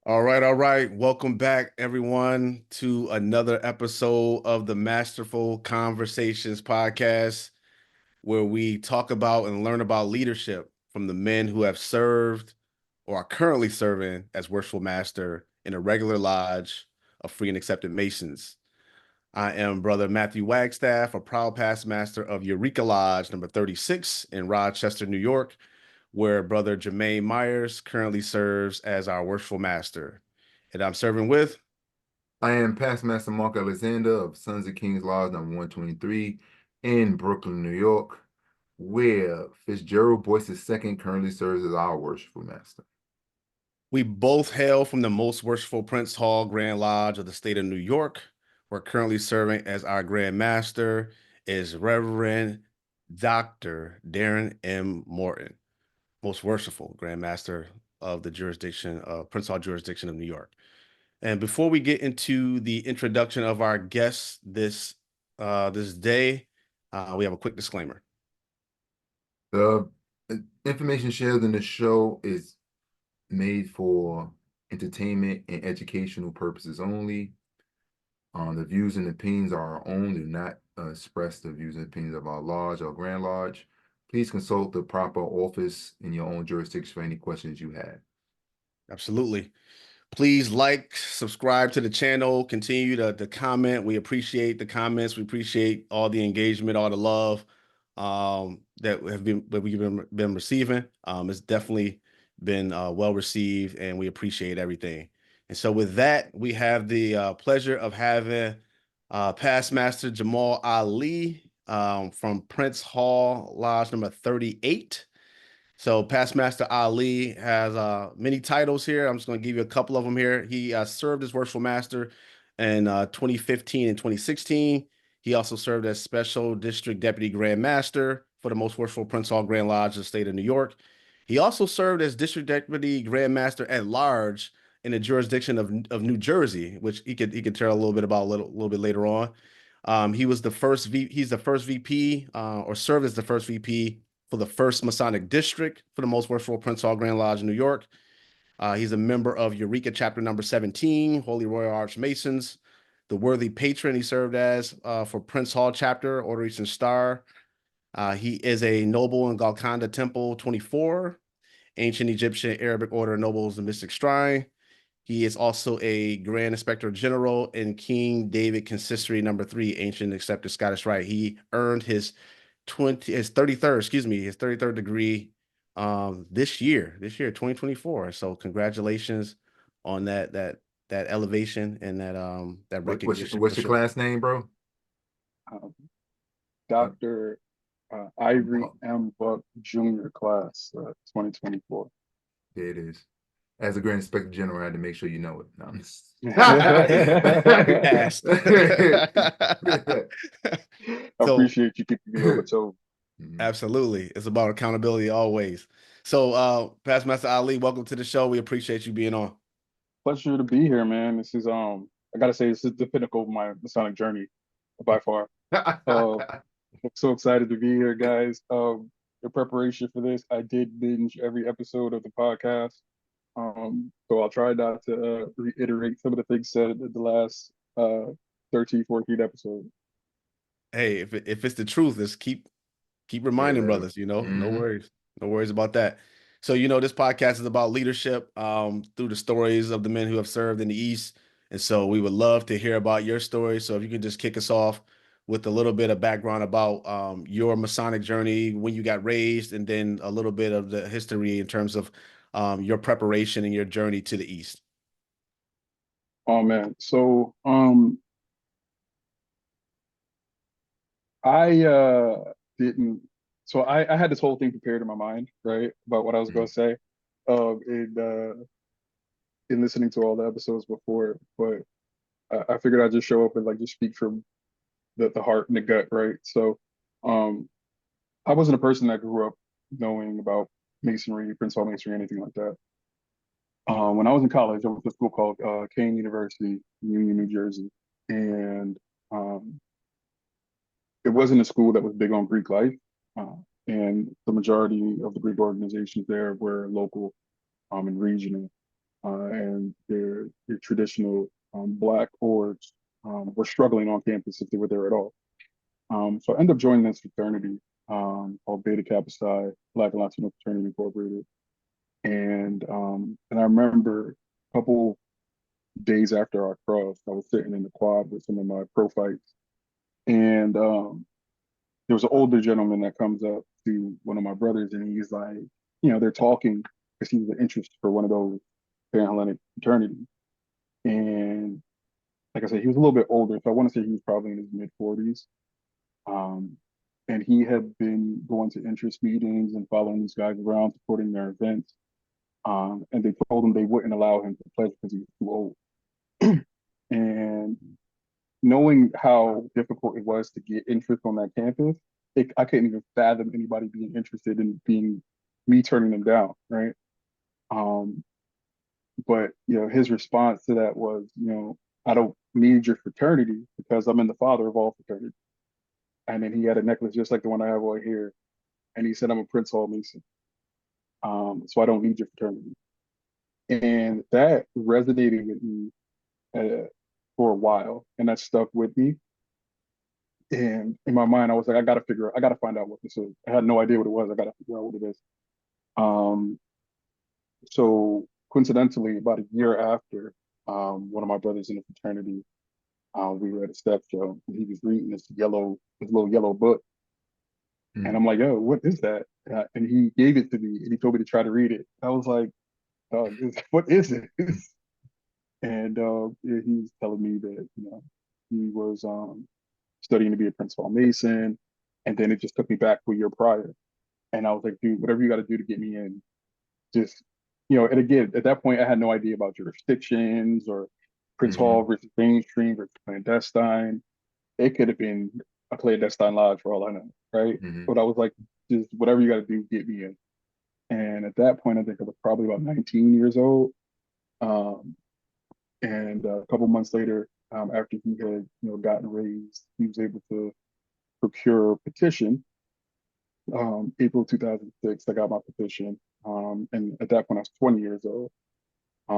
All right. Welcome back, everyone, to another episode of the Masterful Conversations podcast, where we talk about and learn about leadership from the men who have served or are currently serving as Worshipful Master in a regular lodge of Free and Accepted Masons. I am Brother Matthew Wagstaff, a proud past master of Eureka Lodge number 36 in Rochester, New York, where Brother Jermaine Myers currently serves as our Worshipful Master. And I'm serving with. I am Past Master Mark Alexander of Sons of Kings Lodge number 123 in Brooklyn, New York, where Fitzgerald Boyce II currently serves as our worshipful master. We both hail from the most worshipful Prince Hall Grand Lodge of the state of New York. We're currently serving as our Grand Master is Reverend Dr. Darren M. Morton, most worshipful Grand Master of the jurisdiction of Prince Hall jurisdiction of New York. And before we get into the introduction of our guests this day, we have a quick disclaimer. The information shared in the show is made for entertainment and educational purposes only. The views and opinions are our own, do not express the views and opinions of our lodge or Grand Lodge. Please consult the proper office in your own jurisdiction for any questions you have. Absolutely. Please like, subscribe to the channel, continue to comment. We appreciate the comments. We appreciate all the engagement, all the love that we've been receiving. It's definitely been well received, and we appreciate everything. And so with that, we have the pleasure of having past master Jamal Ali from Prince Hall Lodge number 38. So past master Ali has many titles here. I'm just going to give you a couple of them here. He served as worshipful master in 2015 and 2016. He also served as special district deputy grand master for the most worshipful Prince Hall Grand Lodge of the state of New York. He also served as district deputy grand master at large in the jurisdiction of New Jersey, which he could tell a little bit about a little bit later on. He's the first VP or served as the first VP for the first Masonic district for the most worshipful Prince Hall Grand Lodge in New York. He's a member of Eureka chapter number 17, Holy Royal Arch Masons. The worthy patron he served as for Prince Hall chapter, Order Eastern Star. He is a noble in Golconda Temple 24, Ancient Egyptian Arabic Order Nobles and Mystic Shrine. He is also a Grand Inspector General in King David Consistory number 3, Ancient Accepted Scottish Rite. He earned his 33rd degree this year 2024. So congratulations on that elevation and that recognition. What's your class name, bro? um, Dr. Ivory M. Buck Jr. class 2024. There it is. As a Grand Inspector General, I had to make sure you know it. No, Asked. I appreciate you keeping me on the toe. Absolutely. It's about accountability always. So Past Master Ali, welcome to the show. We appreciate you being on. Pleasure to be here, man. This is I gotta say, this is the pinnacle of my Masonic journey by far. I'm so excited to be here, guys. The preparation for this, I did binge every episode of the podcast. So I'll try not to reiterate some of the things said in the last 13, 14 episodes. Hey, if it's the truth, just keep reminding brothers, no worries. No worries about that. So, this podcast is about leadership through the stories of the men who have served in the East. And so we would love to hear about your story. So if you could just kick us off with a little bit of background about your Masonic journey, when you got raised, and then a little bit of the history in terms of your preparation and your journey to the East. Oh man. So I didn't so I had this whole thing prepared in my mind, right, about what I was gonna say. In listening to all the episodes before, but I figured I'd just show up and like just speak from the heart and the gut, right? So I wasn't a person that grew up knowing about masonry, Prince Hall masonry, anything like that. When I was in college, I went to a school called Kane University, Union, New Jersey, and it wasn't a school that was big on Greek life, and the majority of the Greek organizations there were local and regional. and their traditional Black orgs were struggling on campus if they were there at all. So I ended up joining this fraternity called Beta Kappa Psi, Black and Latino Fraternity Incorporated. And I remember a couple days after I crossed, I was sitting in the quad with some of my pro fights, and there was an older gentleman that comes up to one of my brothers, and he's like, they're talking because he was an interest for one of those Pan-Hellenic fraternities. And like I said, he was a little bit older, so I want to say he was probably in his mid-40s. And he had been going to interest meetings and following these guys around, supporting their events. And they told him they wouldn't allow him to pledge because he was too old. And knowing how difficult it was to get interest on that campus, I couldn't even fathom anybody being interested in me turning them down, right? But his response to that was, I don't need your fraternity because I'm in the father of all fraternities. And then he had a necklace just like the one I have right here, and he said, I'm a Prince Hall Mason, so I don't need your fraternity. And that resonated with me for a while, and that stuck with me. And in my mind, I was like, I got to find out what this is. I had no idea what it was. I got to figure out what it is. So coincidentally, about a year after, one of my brothers in the fraternity, we were at a step show, and he was reading this little yellow book. And I'm like, yo, what is that? And he gave it to me, and he told me to try to read it. I was like, what is it? And yeah, he was telling me that, he was studying to be a Prince Hall Mason. And then it just took me back to a year prior. And I was like, dude, whatever you got to do to get me in, just, and again, at that point, I had no idea about jurisdictions or Prince Hall versus mainstream versus clandestine. It could have been a clandestine lodge for all I know, right? But I was like, just whatever you got to do, get me in. And at that point, I think I was probably about 19 years old. And a couple months later, after he had gotten raised, he was able to procure a petition. April 2006, I got my petition. And at that point, I was 20 years old.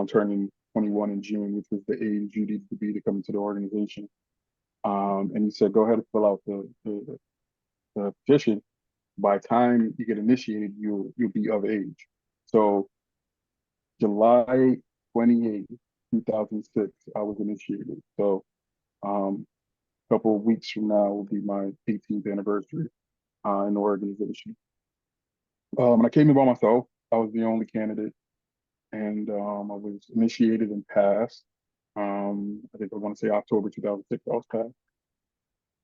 Turning 21 in June, which was the age you needed to be to come into the organization. And he said, go ahead and fill out the petition. By the time you get initiated, you'll be of age. So July 28th, 2006, I was initiated. So a couple of weeks from now will be my 18th anniversary in the organization. And I came in by myself. I was the only candidate, and I was initiated and passed. I think I want to say October 2006, I was passed.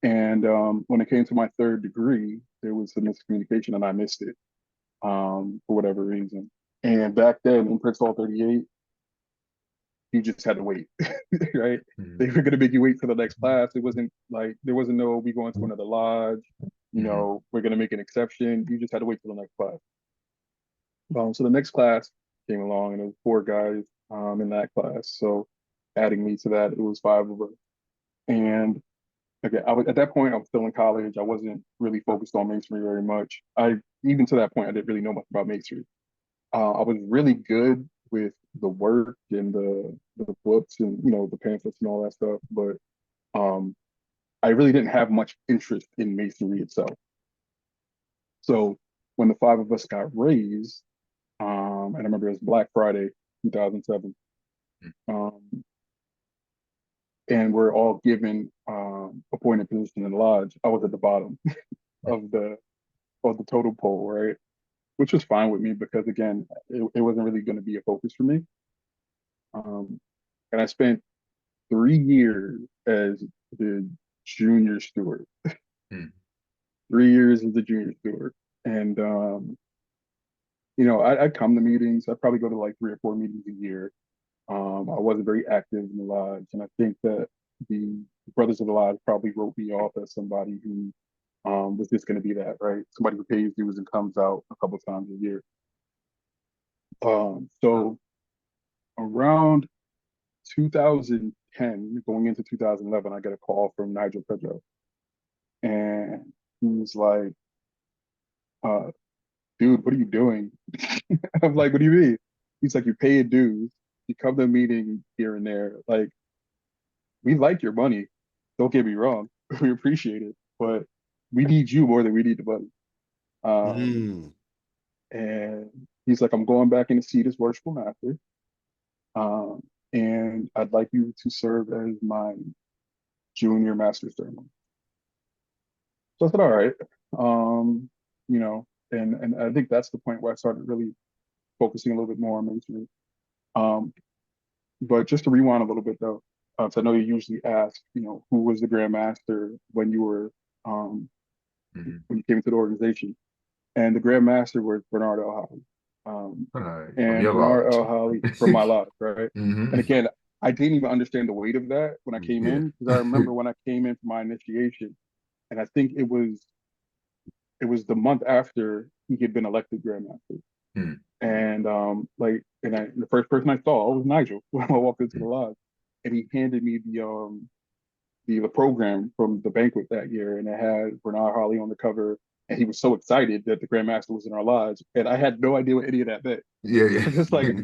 And when it came to my third degree, there was a miscommunication and I missed it for whatever reason. And back then in Prince Hall 38, you just had to wait, right? They were going to make you wait for the next class. It wasn't like, there wasn't no, we going to another lodge, we're going to make an exception. You just had to wait for the next class. So the next class came along and it was 4 guys in that class. So adding me to that, it was 5 of us. And again, at that point, I was still in college. I wasn't really focused on masonry very much. Even to that point, I didn't really know much about masonry. I was really good with the work and the books and the pamphlets and all that stuff, but I really didn't have much interest in masonry itself. So when the 5 of us got raised, and I remember it was Black Friday, 2007, and we're all given appointed position in the lodge. I was at the bottom of the total poll, right? Which was fine with me because again, it wasn't really going to be a focus for me. And I spent 3 years as the junior steward. 3 years as the junior steward. And I'd come to meetings. I'd probably go to like 3 or 4 meetings a year. I wasn't very active in the lodge, and I think that the brothers of the lodge probably wrote me off as somebody who was just going to be that, right? Somebody who pays dues and comes out a couple times a year. So around 2010, going into 2011, I get a call from Nigel Pedro, and he's like, dude, what are you doing? I'm like, what do you mean? He's like, you're paying dues. you come to a meeting here and there. Like, we like your money. Don't get me wrong. We appreciate it, but we need you more than we need the money. Mm. And he's like, I'm going back in to see this worshipful master. Um, and I'd like you to serve as my junior master ceremony. So I said, all right. You know, and I think that's the point where I started really focusing a little bit more on masonry. Um, but just to rewind a little bit though, so I know you usually ask, you know, who was the Grand Master when you were when you came into the organization, and the Grand Master was Bernard L. Holly. All right. From And your Bernard L. lodge. Holly from my lodge, right? Hmm. And again, I didn't even understand the weight of that when I came Yeah. in, because I remember when I came in for my initiation, and I think it was the month after he had been elected Grand Master. Mm. And the first person I saw was Nigel when I walked into the lodge, and he handed me the program from the banquet that year, and it had Bernard Harley on the cover, and he was so excited that the Grand Master was in our lodge, and I had no idea what any of that meant. Yeah, I was just like, yeah.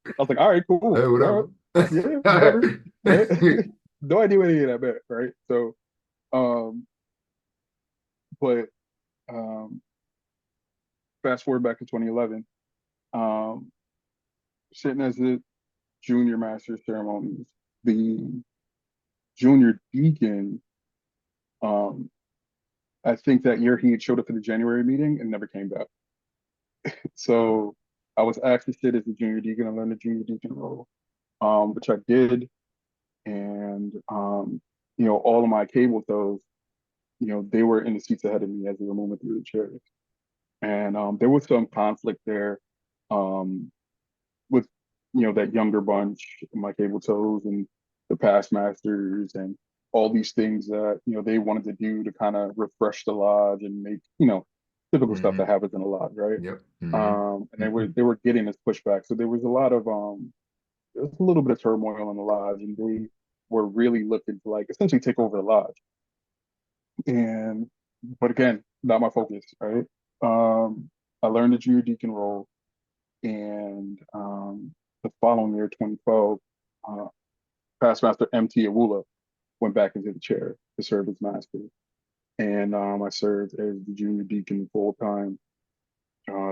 I was like, all right, cool, Hey, all right, whatever. yeah, whatever, right? No idea what any of that meant, right? So, um, but um, fast forward back to 2011, um, sitting as the junior master ceremonies, the junior deacon, um, I think that year he had showed up for the January meeting and never came back. So I was asked to sit as the junior deacon and learn the junior deacon role, which I did. And, you know, all of my cable toes, you know, they were in the seats ahead of me as they were moving through the chairs. And there was some conflict there um, with, you know, that younger bunch, my cable toes and the past masters and all these things that, you know, they wanted to do to kind of refresh the lodge and make, you know, typical stuff Hmm. that happens in a lodge, right? Yep. Hmm. And they were getting this pushback. So there was a lot of there was a little bit of turmoil in the lodge, and they were really looking to like essentially take over the lodge. And but again, not my focus, right? I learned the junior deacon role, and the following year, 2012, uh, past master MT Awula went back into the chair to serve as master, and I served as the junior deacon full time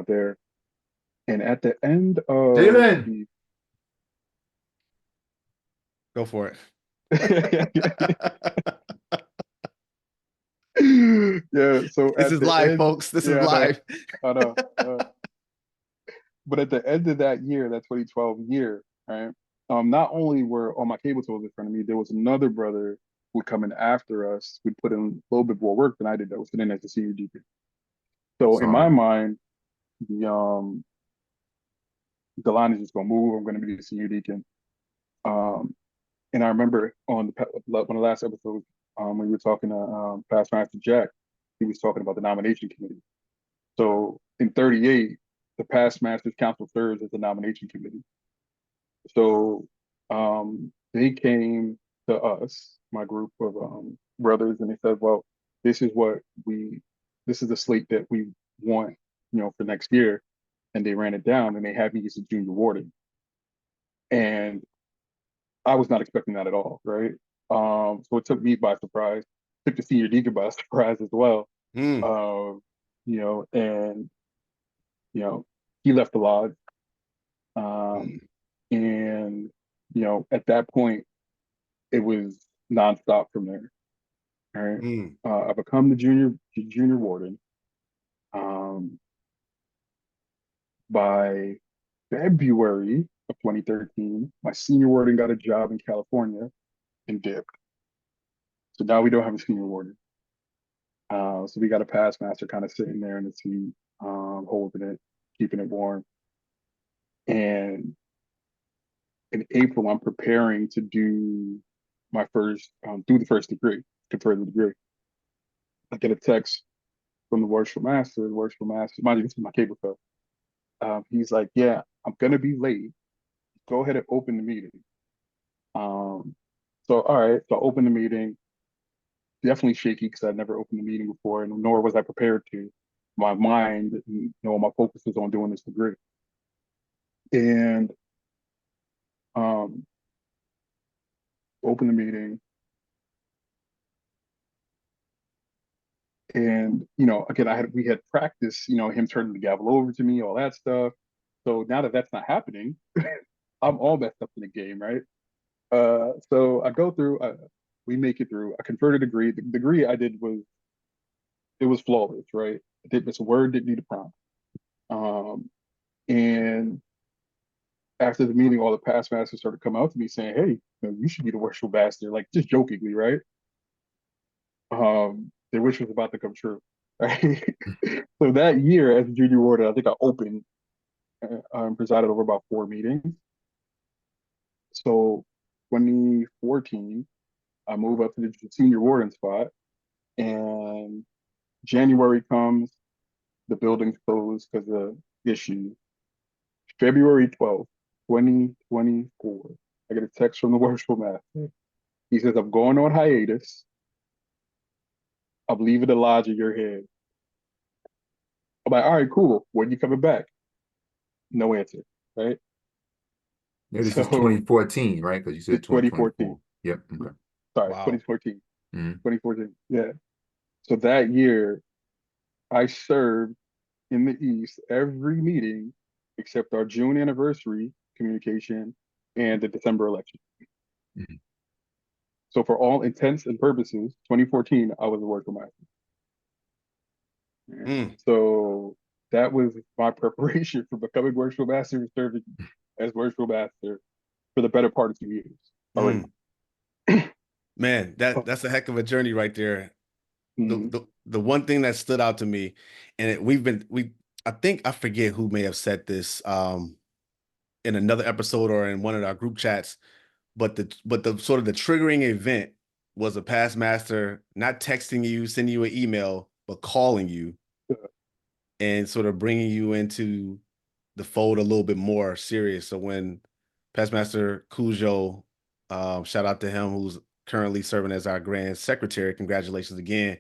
there. And at the end of Jalen. the Go for it. yeah, so This at is the live, end, folks. This is yeah, live. I know. But at the end of that year, that 2012 year, right? Not only were all my cable toes in front of me, there was another brother who would come in after us, who'd put in a little bit more work than I did, that was sitting as the senior deacon. So in my Sorry. mind, the um the line is just gonna move. I'm gonna be the senior deacon. Um, and I remember on one of the last episodes, when we were talking to past master Jack, he was talking about the nomination committee. So in 38, the past masters council serves as the nomination committee. So they came to us, my group of brothers, and they said, "Well, this is what this is the slate that we want, you know, for next year." And they ran it down, and they had me as a junior warden, and I was not expecting that at all, right? So it took me by surprise, took the senior deacon by surprise as well, Mm. um, and you know, he left the lodge, Mm. um, and at that point it was nonstop from there. All right. Mm. I become the junior warden. Um, by February of 2013, my senior warden got a job in California and dipped. So now we don't have a senior warden. So we got a past master kind of sitting there in the seat, holding it, keeping it warm. And in April, I'm preparing to do do the first degree, confer the degree. I get a text from the worshipful master. The worshipful master, mind you, this is my cable code. He's like, "Yeah, I'm gonna be late. Go ahead and open the meeting." Um, so all right, so I opened the meeting. Definitely shaky because I'd never opened a meeting before, and nor was I prepared to. My mind, my focus was on doing this degree. And open the meeting. And, again, we had practiced, him turning the gavel over to me, all that stuff. So now that that's not happening, I'm all messed up in the game, right? So I go through, we make it through. I converted a degree. The degree I did it was flawless, right? I didn't miss a word, didn't need a prompt. And after the meeting, all the past masters started coming out to me saying, "Hey, you should be the worshipful master," like just jokingly, right? Their wish was about to come true, right? So that year, as a junior warden, I think I opened presided over about 4 meetings. So 2014, I move up to the senior warden spot, and January comes, the building's closed because of issues. February 12th, 2024, I get a text from the worshipful master. He says, "I'm going on hiatus. I'm leaving the lodge in your head." I'm like, "All right, cool. When you coming back?" No answer, right? Yeah, this is So 2014, right? Because you said 2014. 2024. Yep. Okay. Sorry, Wow. 2014. Mhm. 2014. Yeah. So that year, I served in the East every meeting except our June anniversary communication and the December election. Mhm. So for all intents and purposes, 2014, I was a worship master. Mm. So that was my preparation for becoming worship master and serving as worship master for the better part of 2 years already. Man, that's a heck of a journey right there. Mhm. The one thing that stood out to me, and I think I forget who may have said this in another episode or in one of our group chats, but the sort of the triggering event was a past master not texting you, sending you an email, but calling you and sort of bringing you into the fold a little bit more serious. So when past master Cujo, shout out to him, who's currently serving as our grand secretary, congratulations again.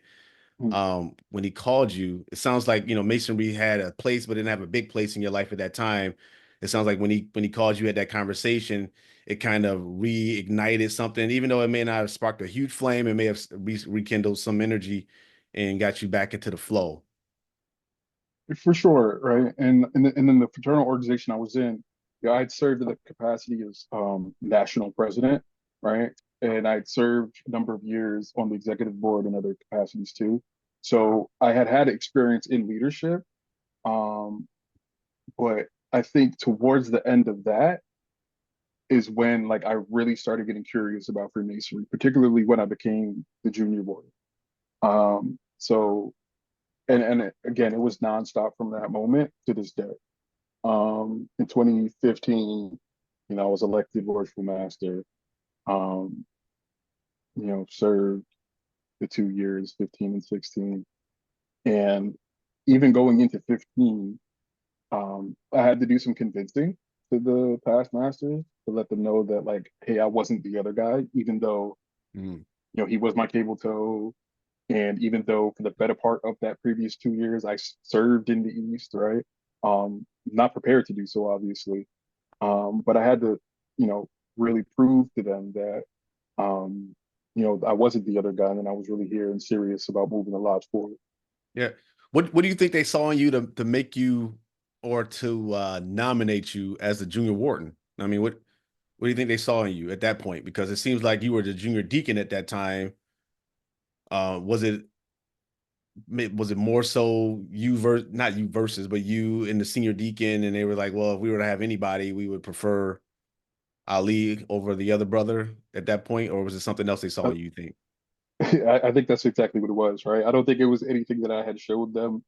Mhm. When he called you, it sounds like, masonry had a place, but didn't have a big place in your life at that time. It sounds like when he called you, had that conversation, it kind of reignited something, even though it may not have sparked a huge flame, it may have rekindled some energy and got you back into the flow. For sure, right? And then the fraternal organization I was in, I'd served in the capacity as national president, right? And I'd served a number of years on the executive board and other capacities too. So I had had experience in leadership, um, but I think towards the end of that is when like I really started getting curious about Freemasonry, particularly when I became the junior board. So and again, it was nonstop from that moment to this day. In 2015, I was elected worshipful master. Um, served the 2 years, 15 and 16, and even going into 15, I had to do some convincing to the past masters to let them know that like, hey, I wasn't the other guy, even though Mm. he was my cable toe. And even though for the better part of that previous 2 years, I served in the East, right? Not prepared to do so, obviously. But I had to, you know, really prove to them that, I wasn't the other guy and I was really here and serious about moving the lodge forward. Yeah. What do you think they saw in you to make you or to nominate you as the junior warden? I mean, what do you think they saw in you at that point? Because it seems like you were the junior deacon at that time. Was it more so not you versus, but you and the senior deacon, and they were like, well, if we were to have anybody, we would prefer Ali over the other brother at that point, or was it something else they saw I, in you, think? I think that's exactly what it was, right? I don't think it was anything that I had showed them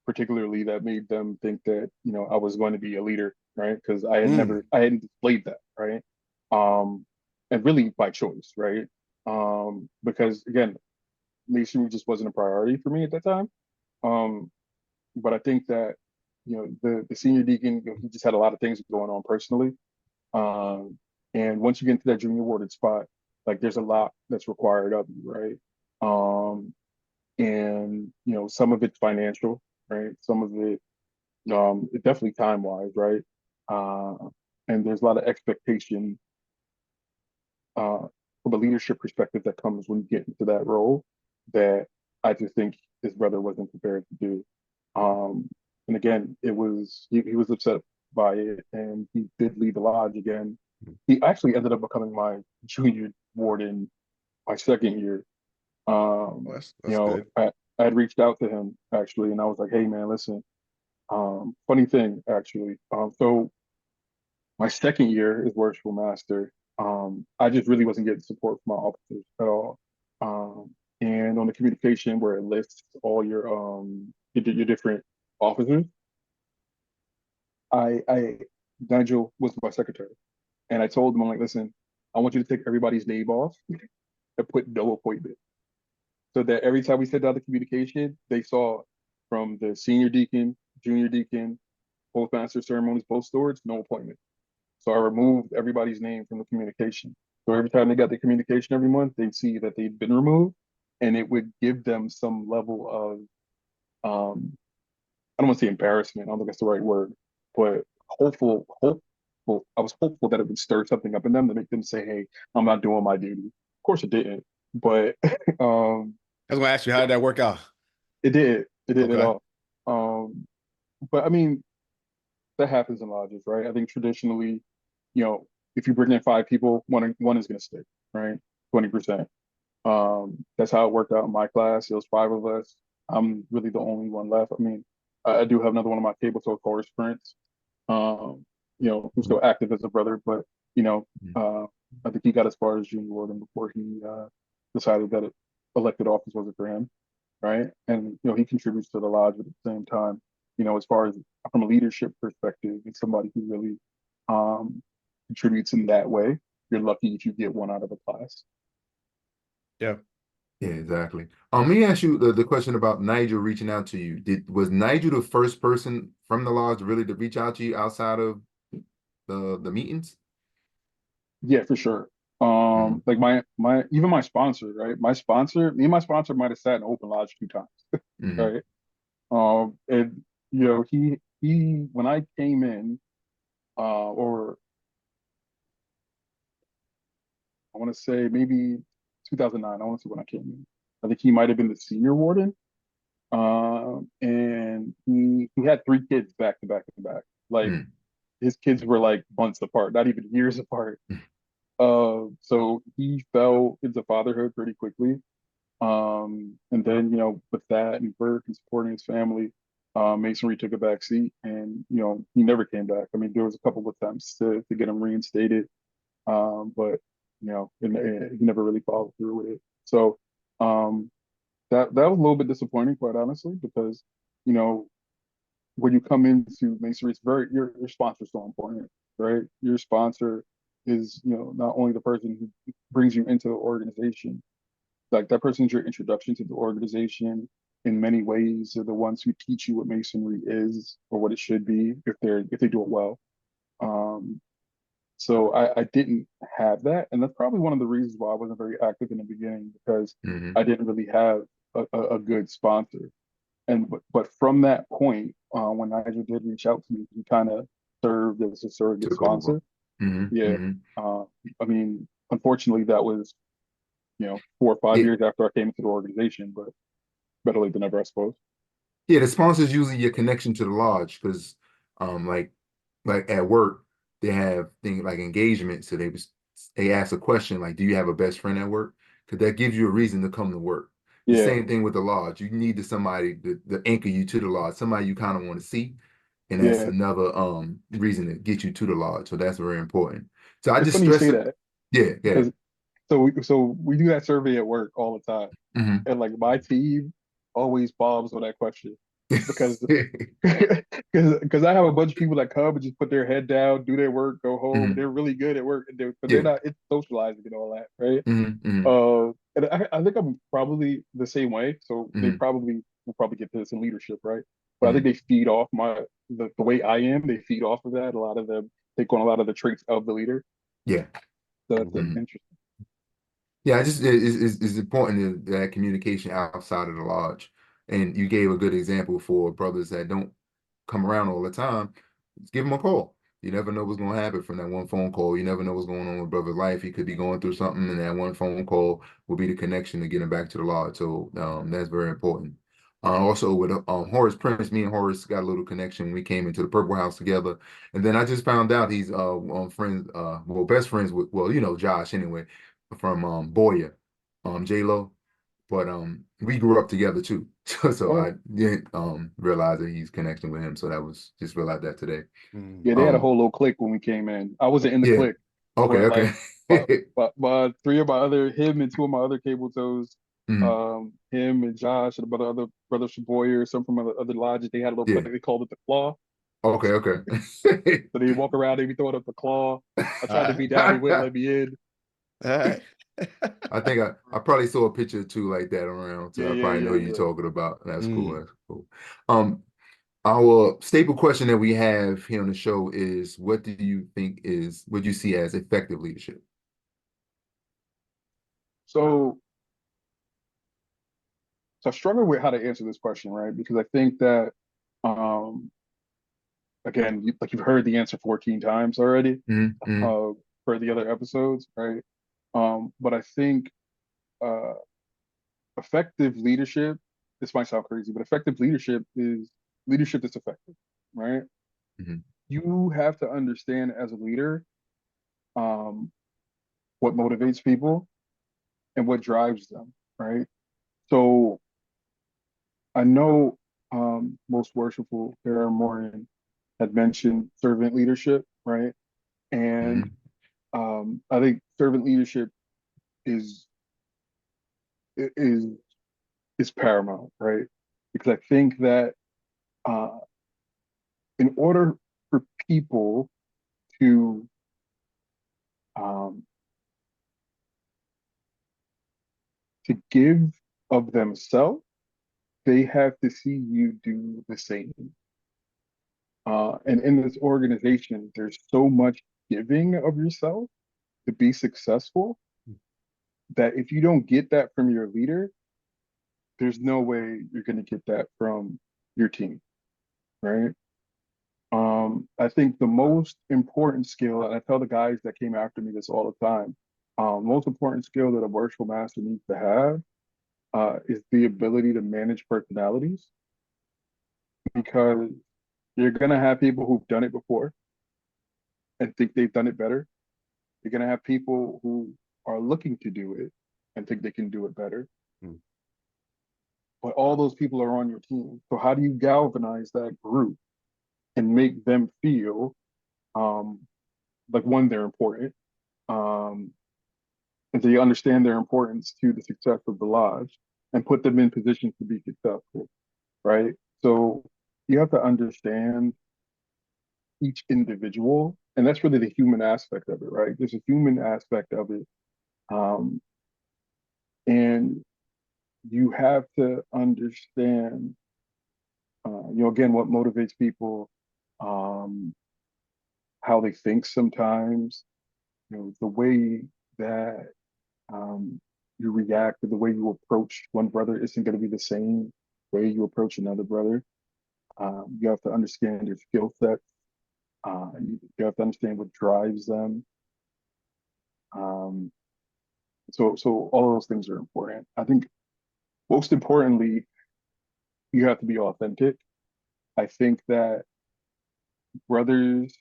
particularly that made them think that, I was going to be a leader, right? Because Mm, I hadn't displayed that, right? Um, and really by choice, right? Because again, masonry just wasn't a priority for me at that time. Um, but I think that, the senior deacon, he just had a lot of things going on personally. Um, and once you get into that junior warded spot, like there's a lot that's required of you, right? Um, and some of it's financial, right? Some of it, definitely time wise, right? Uh, and there's a lot of expectation from a leadership perspective that comes when you get into that role that I just think his brother wasn't prepared to do. And again, he was upset by it, and he did leave the lodge again. He actually ended up becoming my junior warden my second year. That's good. I had reached out to him actually, and I was like, "Hey, man, listen. Funny thing actually. So my second year as Worshipful Master, I just really wasn't getting support from my officers at all. And on the communication where it lists all your different officers, I Nigel was my secretary, and I told him, I'm like, listen, I want you to take everybody's name off and put no appointment, so that every time we send out the communication, they saw from the senior deacon, junior deacon, both master ceremonies, both stewards, no appointment. So I removed everybody's name from the communication. So every time they got the communication every month, they'd see that they'd been removed, and it would give them some level I don't want to say embarrassment. I don't think that's the right word, but hopeful. I was hopeful that it would stir something up in them to make them say, "Hey, I'm not doing my duty." Of course, it didn't, but I was gonna ask you, how did that work out? it did. It did at Okay. all. But I mean, that happens in lodges, right? I think traditionally, if you bring in 5 people, one is going to stick, right? 20%. That's how it worked out in my class. It was 5 of us. I'm really the only one left. I mean, I do have another one on my table, so chorus prince, who's still active as a brother, but I think he got as far as junior warden before he decided that elected office wasn't for him, right? And he contributes to the lodge, but at the same time, as far as from a leadership perspective, it's somebody who really contributes in that way. You're lucky if you get one out of a class. Yeah. Yeah, exactly. Let me ask you the question about Nigel reaching out to you. Was Nigel the first person from the lodge really to reach out to you outside of the meetings? Yeah, for sure. Like my even my sponsor, right? Me and my sponsor might have sat in open lodge 2 times, right? And he when I came in, or I want to say maybe 2009. I want to say when I came in. I think he might have been the senior warden. And he had 3 kids back to back to back. Like his kids were like months apart, not even years apart. So he fell into fatherhood pretty quickly. And then, with that and work and supporting his family, Masonry took a back seat, and, he never came back. I mean, there was a couple of attempts to get him reinstated. But, he never really followed through with it. So, that was a little bit disappointing, quite honestly, because, when you come into Masonry, it's your sponsor is so important, right? Your sponsor is, not only the person who brings you into the organization, like that person's your introduction to the organization. In many ways, they're the ones who teach you what Masonry is or what it should be if they do it well. So I didn't have that, and that's probably one of the reasons why I wasn't very active in the beginning, because I didn't really have a good sponsor. And but from that point, when Nigel did reach out to me, he kind of served as a surrogate Took over. sponsor. Yeah. I mean, unfortunately, that was 4 or 5 years after I came into the organization, but better late than never, I suppose. Yeah, the sponsor is usually your connection to the lodge, because like at work they have things like engagement. So they ask a question like, do you have a best friend at work? Because that gives you a reason to come to work. The Yeah, same thing with the lodge. You need somebody to anchor you to the lodge, somebody you kind of want to see. And that's yeah. another reason to get you to the lodge. So that's very important. So I It's just funny you stress say it. that, Yeah, yeah. because so we do that survey at work all the time, and like my team always bombs on that question, because because I have a bunch of people that come and just put their head down, do their work, go home, and they're really good at work, but they're Yeah. not it's socializing and all that, right? Mm-hmm. And I think I'm probably the same way. So they probably will probably get this in leadership, right? But I think they feed off the way I am. They feed off of that. A lot of them take on a lot of the traits of the leader. Yeah. So that's interesting. Yeah, it's important that communication outside of the lodge. And you gave a good example for brothers that don't come around all the time. Just give them a call. You never know what's going to happen from that one phone call. You never know what's going on with brother's life. He could be going through something, and that one phone call will be the connection to get him back to the Lord. So that's very important. Also with Horace Prince, me and Horace got a little connection. We came into the Purple House together, and then I just found out he's friends, well, best friends with, well, you know, Josh anyway, from Boya, J-Lo. But we grew up together too. So I didn't realize that he's connecting with him. So that was just realized that today. Yeah, they had a whole little clique when we came in. I wasn't in the Yeah. clique, Okay, but like, okay. but three of my other, him and two of my other cable toes, Mm, him and Josh and about the other brothers from Boyer, some from other lodges, they had a little yeah. clique. They called it the Claw. Okay, okay. So they walk around, they be throwing up the Claw. I tried to be down, they wouldn't let me in. All right. I think I probably saw a picture or two like that around, so Yeah, I yeah, probably know yeah, who you're yeah. talking about. That's cool. Mm. That's cool. Our staple question that we have here on the show is, what do you think is, what you see as effective leadership? So I struggle with how to answer this question, right? Because I think that um again, like you've heard the answer 14 times already Mm-hmm. uh for the other episodes, right? But I think uh effective leadership, this might sound crazy, but effective leadership is leadership that's effective, right? Mm-hmm. You have to understand as a leader um what motivates people and what drives them, right? So I know most worshipful Sarah Morgan had mentioned servant leadership, right? And Mm-hmm. I think servant leadership is is is paramount, right? Because I think that uh, in order for people to um, give of themselves, they have to see you do the same. And in this organization, there's so much giving of yourself to be successful that if you don't get that from your leader, there's no way you're going to get that from your team, right? I think the most important skill, and I tell the guys that came after me this all the time, most important skill that a worshipful master needs to have is the ability to manage personalities, because you're going to have people who've done it before and think they've done it better. You're going to have people who are looking to do it and think they can do it better. Mm. But all those people are on your team. So how do you galvanize that group and make them feel um, like, one, they're important, um, and they understand their importance to the success of the lodge, and put them in positions to be successful, right? So you have to understand each individual, and that's really the human aspect of it, right? There's a human aspect of it, um, and you have to understand, again, what motivates people, um, how they think sometimes, the way that you react, or the way you approach one brother isn't going to be the same way you approach another brother. You have to understand their skill set. You have to understand what drives them. Um, so all of those things are important. I think most importantly, you have to be authentic. I think that brothers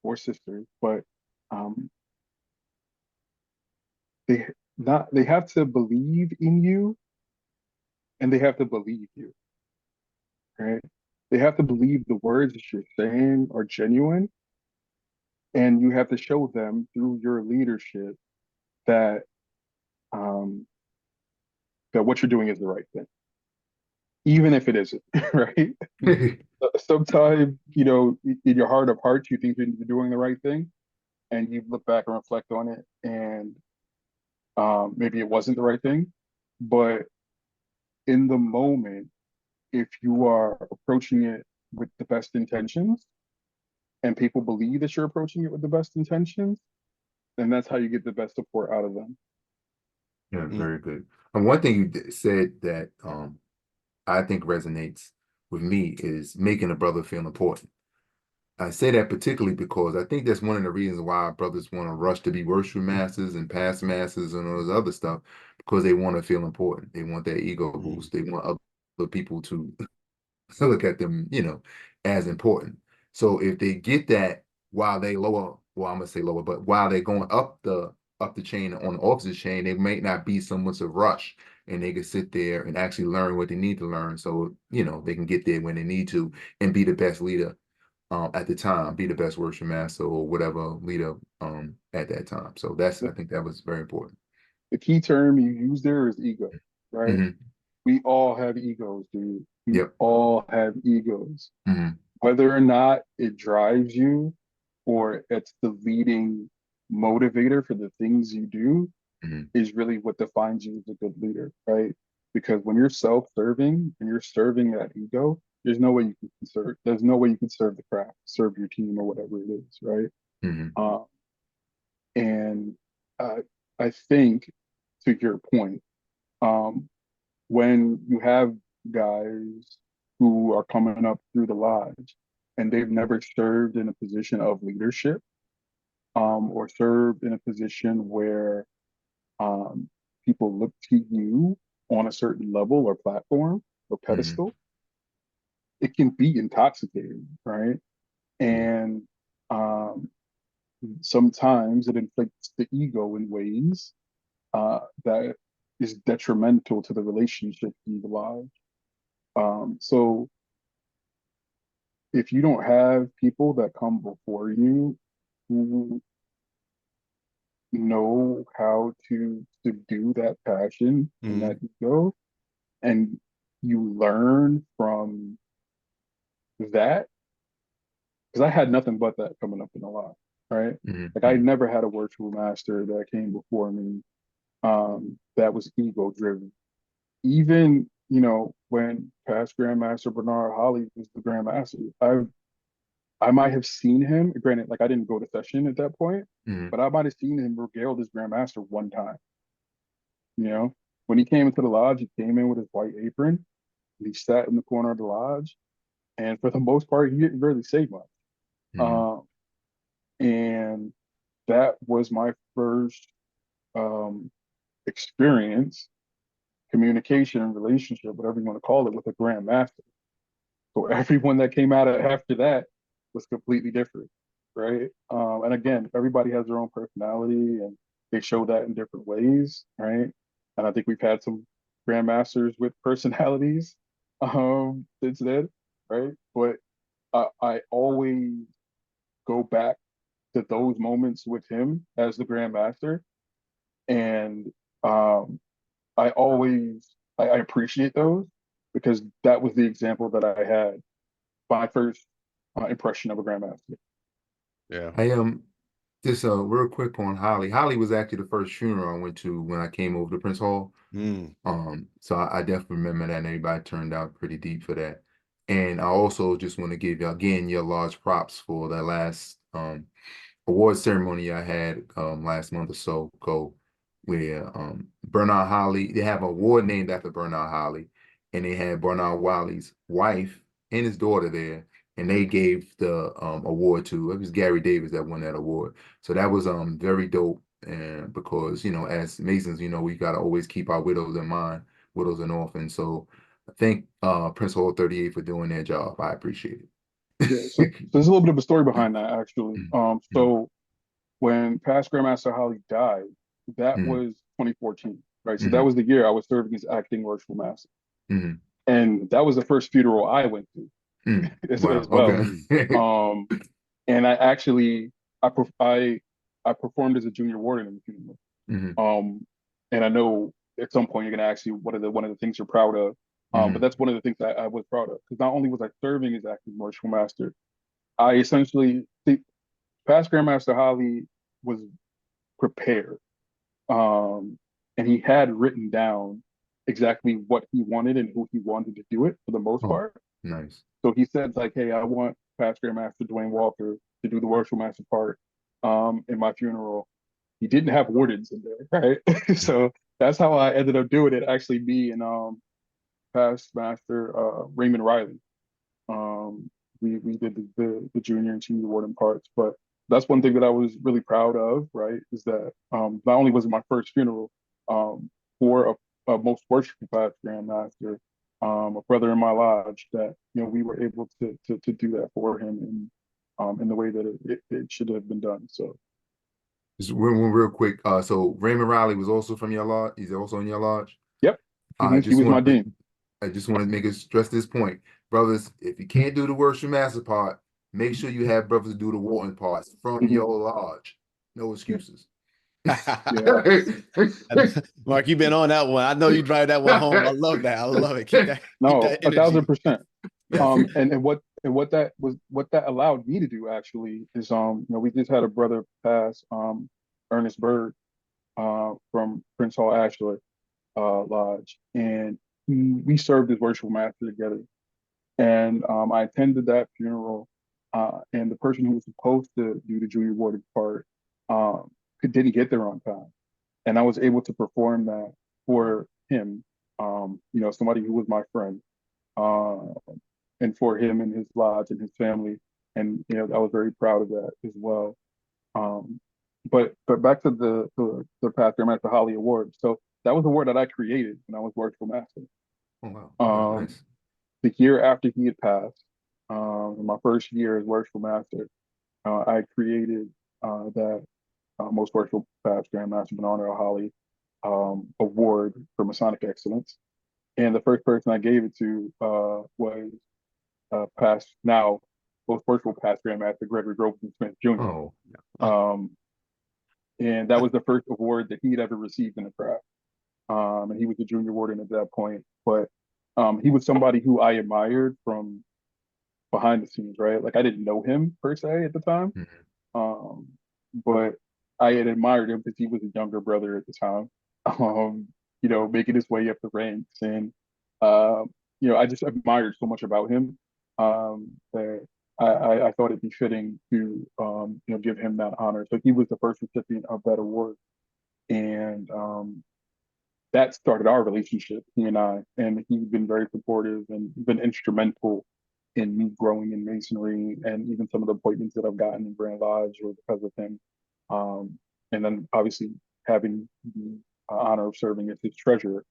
or sisters, but um, they they have to believe in you, and they have to believe you, right? They have to believe the words that you're saying are genuine, and you have to show them through your leadership that um, that what you're doing is the right thing, even if it isn't, right? Sometimes, in your heart of hearts, you think you're doing the right thing, and you look back and reflect on it, and maybe it wasn't the right thing. But in the moment, if you are approaching it with the best intentions, and people believe that you're approaching it with the best intentions, then that's how you get the best support out of them. Yeah, Mm. very good. And one thing you said that I think resonates with me is making a brother feel important. I say that particularly because I think that's one of the reasons why brothers want to rush to be worship masters and past masters and all this other stuff, because they want to feel important. They want that ego boost. They want other people to look at them, as important. So if they get that while they lower, well, I'm gonna say lower, but while they're going up the chain on the officer's chain, they might not be so much of rush, and they can sit there and actually learn what they need to learn. So they can get there when they need to and be the best leader at the time, be the best worship master or whatever leader at that time. So I think that was very important. The key term you use there is ego, right? Hmm. We all have egos, dude. We Yep. all have egos. Hmm. Whether or not it drives you or it's the leading motivator for the things you do Hmm. is really what defines you as a good leader, right? Because when you're self-serving and you're serving that ego, there's no way you can serve the craft, serve your team or whatever it is, right? Hmm. Um, and I think to your point, um, when you have guys who are coming up through the lodge and they've never served in a position of leadership, or served in a position where um, people look to you on a certain level or platform or Hmm. pedestal, it can be intoxicating, right? Yeah. And um, sometimes it inflates the ego in ways that is detrimental to the relationship in the lodge. So if you don't have people that come before you who know how to subdue that passion and Mm-hmm. that ego, and you learn from that, because I had nothing but that coming up in the lot, right? Hmm. Like I Hmm. never had a worshipful master that came before me that was ego driven. Even when past Grandmaster Bernard Holly was the Grandmaster, I might have seen him. Granted, like I didn't go to session at that point, Hmm. but I might have seen him regaled as Grandmaster one time. You know, when he came into the lodge, he came in with his white apron. And he sat in the corner of the lodge, and for the most part, he didn't really say much. Hmm. Um, and that was my first um, experience, communication, relationship, whatever you want to call it, with a Grandmaster. So everyone that came out of after that was completely different, right? And again, everybody has their own personality, and they show that in different ways, right? And I think we've had some grandmasters with personalities since then, right? But I always go back to those moments with him as the grandmaster, and um, I appreciate those because that was the example that I had my first impression of a grandmaster. Yeah. I just real quick on Holly. Holly was actually the first funeral I went to when I came over to Prince Hall. Mm. So I definitely remember that, and everybody turned out pretty deep for that. And I also just want to give you again your large props for that last award ceremony I had last month or so ago, where Bernard Holly, they have an award named after Bernard Holly, and they had Bernard Wiley's wife and his daughter there, and they gave the award to, it was Gary Davis that won that award. So that was very dope, and because as Masons, we got to always keep our widows in mind, widows and orphans. So I thank Prince Hall 38 for doing their job. I appreciate Yeah, so it. there's a little bit of a story behind that actually. Mhm. So when past Grandmaster Holly died, that Mhm. was 2014, right? So that Mhm. was the year I was serving as acting worshipful master, Mhm. and that was the first funeral I went to Mm. as Wow. well. Okay. Um, and I actually I perf- I performed as a junior warden in the funeral. Hmm. Um, and I know at some point you're gonna ask you one of the things you're proud of. But Hmm. that's one of the things I was proud of because not only was I serving as acting worshipful master, I essentially past Grandmaster Holly was prepared, um, and he had written down exactly what he wanted and who he wanted to do it for the most Oh, part. nice. So he said like, "Hey, I want past Grandmaster Dwayne Walker to do the worship master part in my funeral." He didn't have wardens in there, right? So that's how I ended up doing it. Actually, me and past master Raymond Riley. Um, we did the junior and senior awarding parts. But that's one thing that I was really proud of, right? Is that not only was it my first funeral for a most worshipful past grandmaster, a brother in my lodge, that we were able to do that for him in the way that it should have been done. So Just one real quick. So Raymond Riley was also from your lodge. He's also in your lodge. yep, I he just was my want dean. I just want to make us stress this point, brothers. If you can't do the worship master part, make sure you have brothers do the warden parts from your lodge. No excuses. Yeah. Mark, you've been on that one. I know you drive that one home. I love that. I love it. Keep No, that energy. 1,000%. And what that allowed me to do actually is we just had a brother pass, Ernest Bird, from Prince Hall Ashler Lodge, and we served as worshipful master together. And I attended that funeral, and the person who was supposed to do the junior warden part didn't get there on time, and I was able to perform that for him. Somebody who was my friend, and for him and his lodge and his family, and I was very proud of that as well. Um, but back to the Pastor Master Holly Award. So that was an award that I created when I was worshipful master. Oh wow, Um, nice. the year after he had passed, in my first year as worshipful master, I created that most worshipful past grandmaster in honor of Holly award for Masonic excellence. And the first person I gave it to was past now most worshipful past grandmaster Gregory Groveland Smith Jr. Oh, Um, and that was the first award that he'd ever received in the craft. And he was a junior warden at that point, but he was somebody who I admired from behind the scenes, right? Like I didn't know him per se at the time, um, but I had admired him because he was a younger brother at the time, making his way up the ranks, and I just admired so much about him that I thought it'd be fitting to give him that honor. So he was the first recipient of that award, and that started our relationship, he and I. And he's been very supportive and been instrumental in me growing in masonry, and even some of the appointments that I've gotten in Grand Lodge were because of him. And then obviously having the honor of serving as his treasurer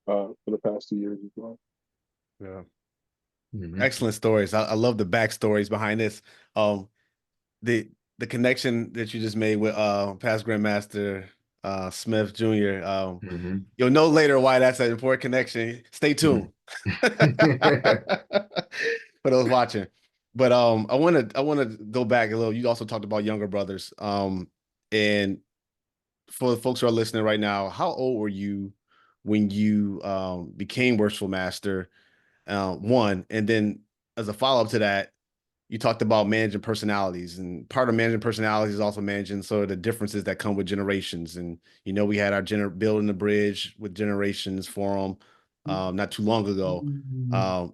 for the past 2 years as well. Yeah. Excellent stories. I love the backstories behind this. The connection that you just made with past Grandmaster Smith Jr. You'll know later why that's an important connection. Stay tuned for those watching. But I want to go back a little. You also talked about younger brothers. And for the folks who are listening right now, how old were you when you became Worshipful Master? One, and then as a follow-up to that, you talked about managing personalities, and part of managing personalities is also managing sort of the differences that come with generations. And we had our building the bridge with generations forum not too long ago.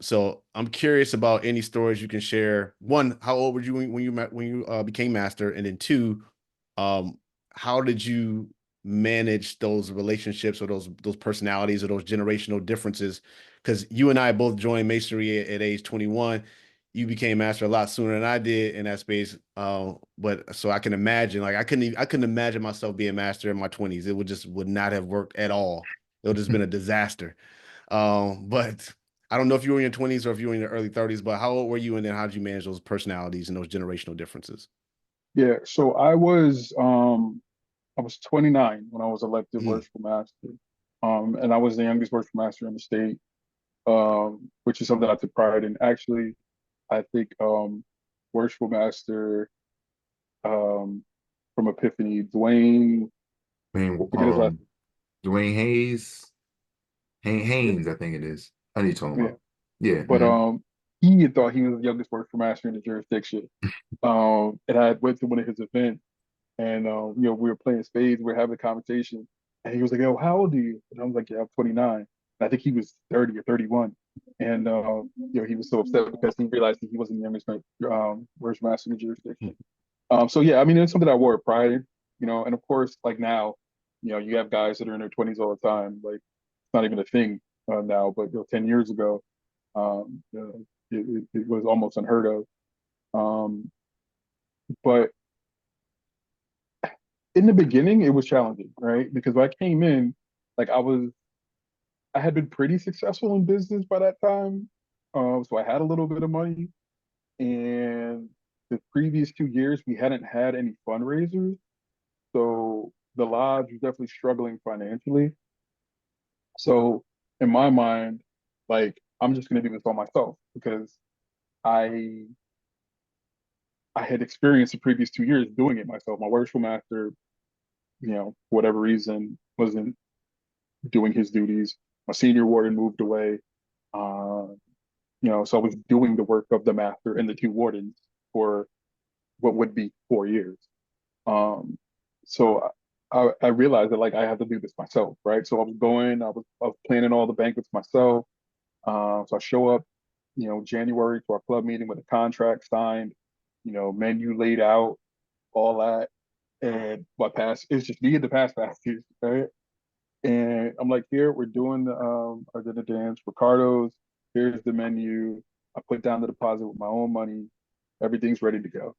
So I'm curious about any stories you can share. One, how old were you when you became master, and then two, how did you manage those relationships or those personalities or those generational differences? Because you and I both joined masonry at age 21. You became master a lot sooner than I did in that space. But so I can imagine, like I couldn't imagine myself being master in my 20s. It would not have worked at all. It would have just been a disaster. But I don't know if you were in your 20s or if you were in your early 30s, but how old were you, and then how did you manage those personalities and those generational differences? Yeah, so I was 29 when I was elected worshipful master. And I was the youngest worshipful master in the state, which is something I took pride in. Actually, I think worshipful master from Epiphany, forget his last Dwayne Haynes, I think it is. I need to talk name. about. Yeah. But he had thought he was the youngest worshipful master in the jurisdiction. And I went to one of his events, and we were playing spades, we were having a conversation, and he was like, "Yo, how old are you?" And I was like, "Yeah, I'm 29." And I think he was 30 or 31, and he was so upset because he realized that he wasn't the youngest worship master in the jurisdiction. So yeah, I mean, it's something I wore pride in, and of course, like now, you have guys that are in their 20s all the time. Like it's not even a thing now, but 10 years ago, it was almost unheard of. But in the beginning, it was challenging, right? Because when I came in, like I had been pretty successful in business by that time. So I had a little bit of money. And the previous 2 years, we hadn't had any fundraisers. So the lodge was definitely struggling financially. So in my mind, like I'm just gonna do this all myself because I I had experienced the previous 2 years doing it myself. My worshipful master, for whatever reason, wasn't doing his duties. My senior warden moved away. Uh, so I was doing the work of the master and the two wardens for what would be 4 years. Um, so I realized that like I had to do this myself, right? So I was planning all the banquets myself. So I show up, January to our club meeting with a contract signed, menu laid out, all that. And my pass, it's just me and the pass pastors, right? And I'm like, here, we're doing our dinner dance, Ricardo's, here's the menu. I put down the deposit with my own money. Everything's ready to go.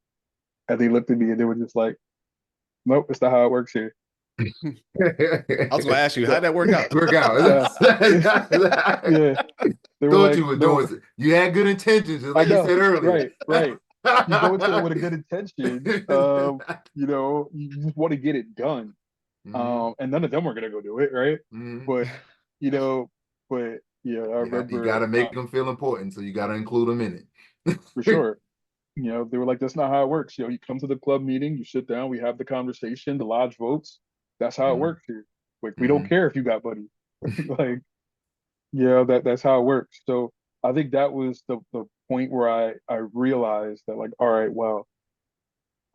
And they looked at me and they were just like, nope, it's not how it works here. I was gonna ask you, how'd that work out? Work out. Yeah. They were Thought like, you were no, doing. You had good intentions, just I like you know, said earlier. right. You go into it with a good intention. You just want to get it done. And none of them were gonna go do it, right? Mhm. But you know, but yeah, I You got to remember make them feel important, so you got to include them in for it. sure. They were like, that's not how it works. You come to the club meeting, you sit down, we have the conversation, the lodge votes. That's how it Mhm. works here. Like, we don't Mhm. care if you got money. Like, that's how it works. So I think that was the point where I realized that like, all right, well,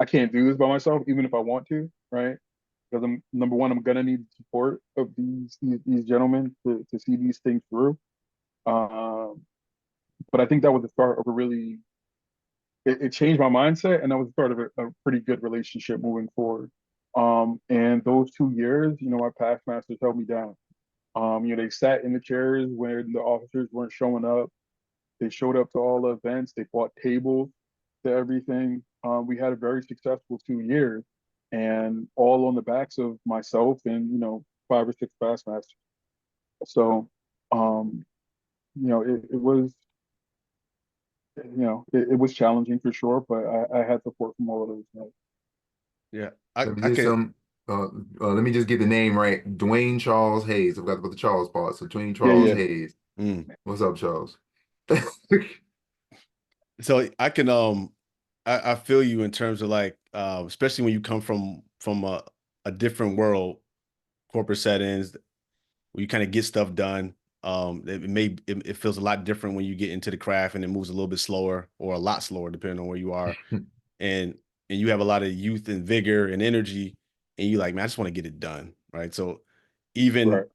I can't do this by myself, even if I want to, right? Because I'm number one, I'm gonna need the support of these gentlemen to see these things through. Um, but I think that was the start of a really it changed my mindset, and that was the start of a pretty good relationship moving forward. And those 2 years, my past masters held me down. They sat in the chairs when the officers weren't showing up. They showed up to all the events. They bought tables to everything. We had a very successful 2 years, and all on the backs of myself and 5 or 6 past masters. So, um, it was it was challenging for sure, but I had support from all of those guys. Yeah, Let me I get can. some. Let me just get the name right. Dwayne Charles Hayes. I forgot to put the Charles part. So Dwayne Yeah, Charles yeah, Hayes. Mm. What's up, Charles? So I can I feel you in terms of like especially when you come from a different world, corporate settings, where you kind of get stuff done. It feels a lot different when you get into the craft and it moves a little bit slower or a lot slower depending on where you are. And you have a lot of youth and vigor and energy, and you like, man, I just want to get it done. Right. So even right.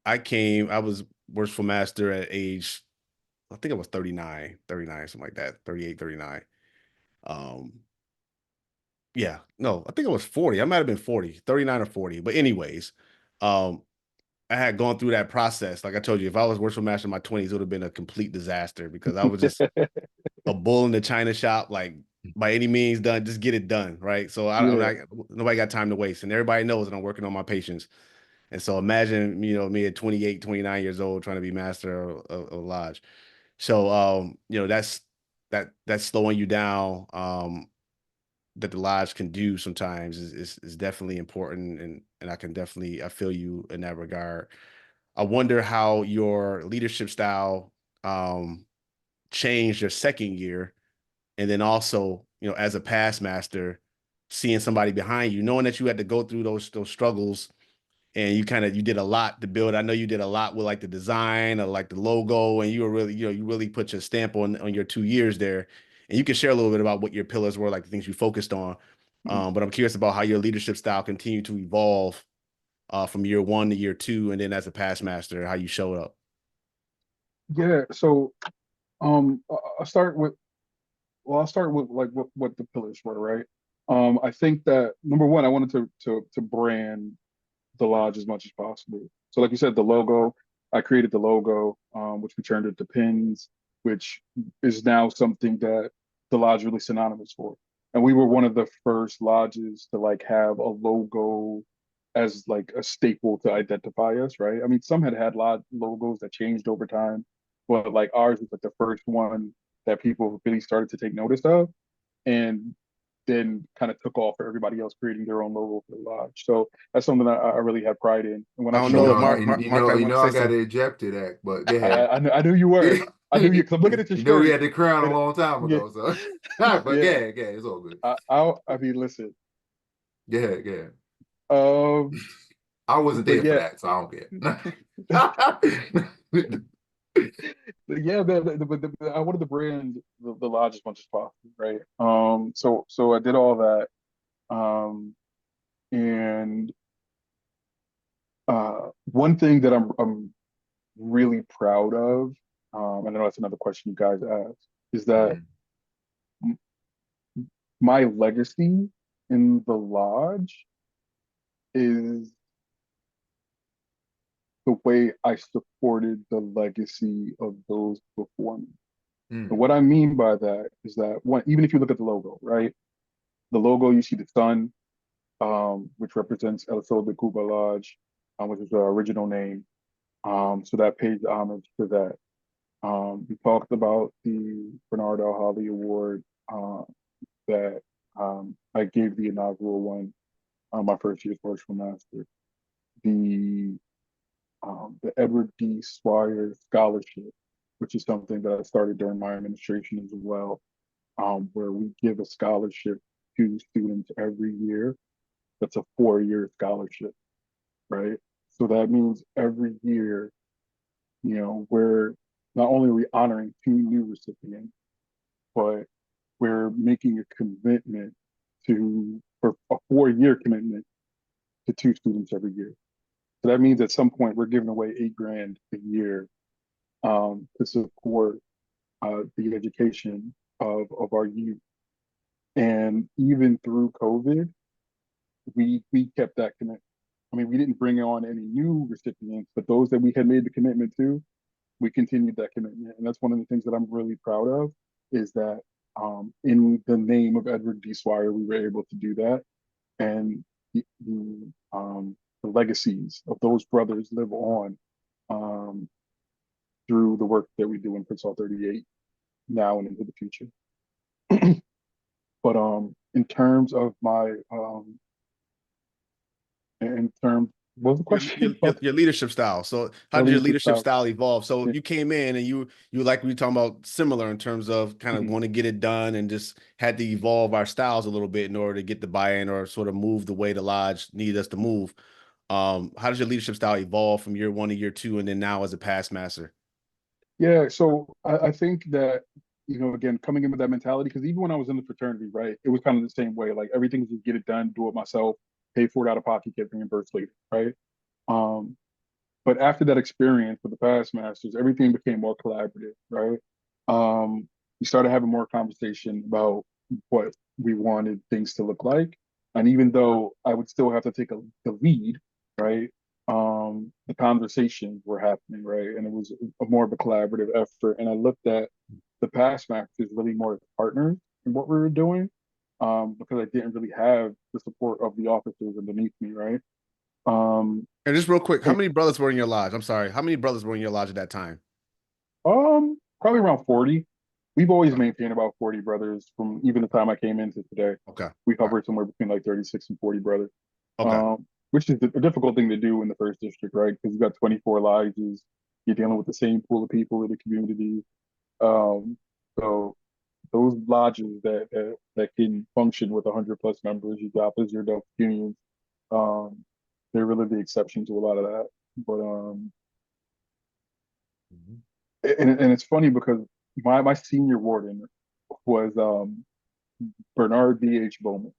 I was worshipful master at age, I think I was 39, something like that, 38, 39. Um, yeah, no, I think it was 40. I might have been 40, 39 or 40. But anyways, um, I had gone through that process. Like I told you, if I was worshipful master in my 20s, it would have been a complete disaster because I was just a bull in the china shop, like by any means done, just get it done. Right. So Yeah, nobody got time to waste. And everybody knows that I'm working on my patience. And so imagine, me at 28, 29 years old trying to be master of lodge. So that's slowing you down. That the lodge can do sometimes is definitely important, and I feel you in that regard. I wonder how your leadership style changed your second year, and then also, as a past master, seeing somebody behind you, knowing that you had to go through those struggles, and you did a lot to build. I know you did a lot with like the design or like the logo, and you were really, you really put your stamp on your 2 years there. And you can share a little bit about what your pillars were, like the things you focused on. But I'm curious about how your leadership style continued to evolve from year one to year two, and then as a past master, how you showed up. yeah. So I'll start with like what the pillars were, right? I think that number one, I wanted to brand the lodge as much as possible. So like you said, the logo, I created the logo, which we turned into pins, which is now something that the lodge really synonymous for. And we were one of the first lodges to like have a logo as like a staple to identify us, right? I mean, some had lodge logos that changed over time, but like ours was like the first one that people really started to take notice of, and then kind of took off for everybody else creating their own logo for the lodge. So that's something that I really had pride in. And when I I don't You showed know up, if know, Mark, you, you Mark, know, I you want to know, say I got something. to eject to that, but go ahead. I knew you were. I knew you because I'm looking at your You know, we shirt. had the crown a And long time yeah, ago, so but go yeah. ahead, go ahead, it's all good. I mean, listen. Go ahead, go ahead. Um, I wasn't but there for yeah, that, so I don't care. yeah, I wanted to brand the lodge as much as possible, right? So I did all that, and one thing that I'm really proud of, I know that's another question you guys asked, is that Mhm. my legacy in the lodge is the way I supported the legacy of those before me. And Mm. what I mean by that is that one, even if you look at the logo, right? The logo, you see the sun, which represents El Sol de Cuba Lodge, which is our original name. So that pays homage to that. We talked about the Bernard L. Holly Award that I gave the inaugural one on my first year's Worshipful Master. The the Edward D. Swire Scholarship, which is something that I started during my administration as well, where we give a scholarship to students every year. That's a 4-year scholarship, right? So that means every year, we're not only are we honoring 2 new recipients, but we're making a commitment for a 4-year commitment to 2 students every year. So that means at some point we're giving away 8 grand a year to support the education of our youth. And even through COVID, we kept that commitment. I mean, we didn't bring on any new recipients, but those that we had made the commitment to, we continued that commitment. And that's one of the things that I'm really proud of is that in the name of Edward D. Swire, we were able to do that. And the legacies of those brothers live on um, through the work that we do in Prince Hall 38 now and into the future. But in terms of my in terms what was the Your, question? your leadership style. So how My did your leadership leadership style. style evolve? So Yeah. you came in and you like we were talking about similar in terms of kind of Mhm. want to get it done and just had to evolve our styles a little bit in order to get the buy-in or sort of move the way the lodge needed us to move. How does your leadership style evolve from year 1 to year 2 and then now as a past master? Yeah, so I think that, again, coming in with that mentality, because even when I was in the fraternity, right, it was kind of the same way. Like everything was just get it done, do it myself, pay for it out of pocket, get reimbursed later, right? Um, but after that experience with the past masters, everything became more collaborative, right? We started having more conversation about what we wanted things to look like. And even though I would still have to take the lead, right? The conversations were happening, right? And it was more of a collaborative effort. And I looked at the past masters really more as partners in what we were doing, because I didn't really have the support of the officers underneath me, right? Um, And just real quick, how and many brothers were in your lodge? I'm sorry. How many brothers were in your lodge at that time? Probably around 40. We've always Okay. maintained about 40 brothers from even the time I came into today. Okay. We All right. hover somewhere between like 36 and 40 brothers. Okay. Which is a difficult thing to do in the first district, right? Because you've got 24 lodges, you're dealing with the same pool of people in the community. Um, so those lodges that can function with 100 plus members, your Joppas, your Delta unions, um, they're really the exception to a lot of that. But Mhm. and it's funny because my senior warden was Bernard B.H. Bowman.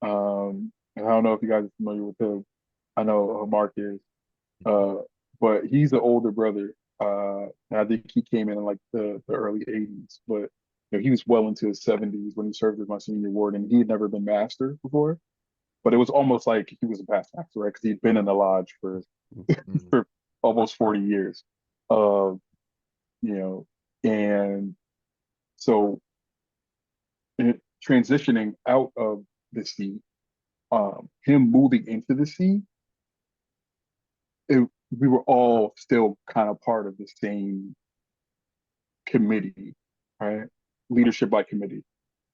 And I don't know if you guys are familiar with him. I know Mark is, uh, but he's an older brother. And I think he came in like the early 80s, but he was well into his 70s when he served as my senior warden. He had never been master before, but it was almost like he was a past master, right? Because he'd been in the lodge for Mhm. for almost 40 years. Uh, you know, and so transitioning out of the sea, him moving into the sea, we were all still kind of part of the same committee, right? Leadership by committee.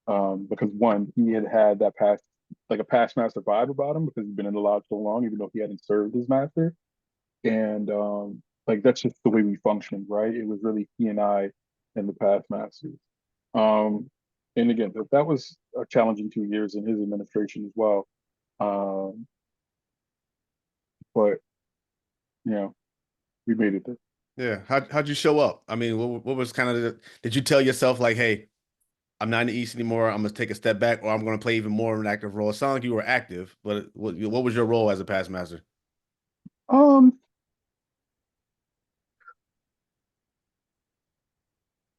Because one, he had that past, like a past master vibe about him because he'd been in the lodge so long, even though he hadn't served his master. And like that's just the way we functioned, right? It was really he and I and the past masters. Um, and again, that was a challenging 2 years in his administration as well. Um, but you know, we made it there. Yeah. How'd you show up? I mean, what was kind of did you tell yourself like, hey, I'm not in the East anymore. I'm gonna take a step back, or I'm gonna play even more of an active role? It sounded like you were active, but what was your role as a past master? Um,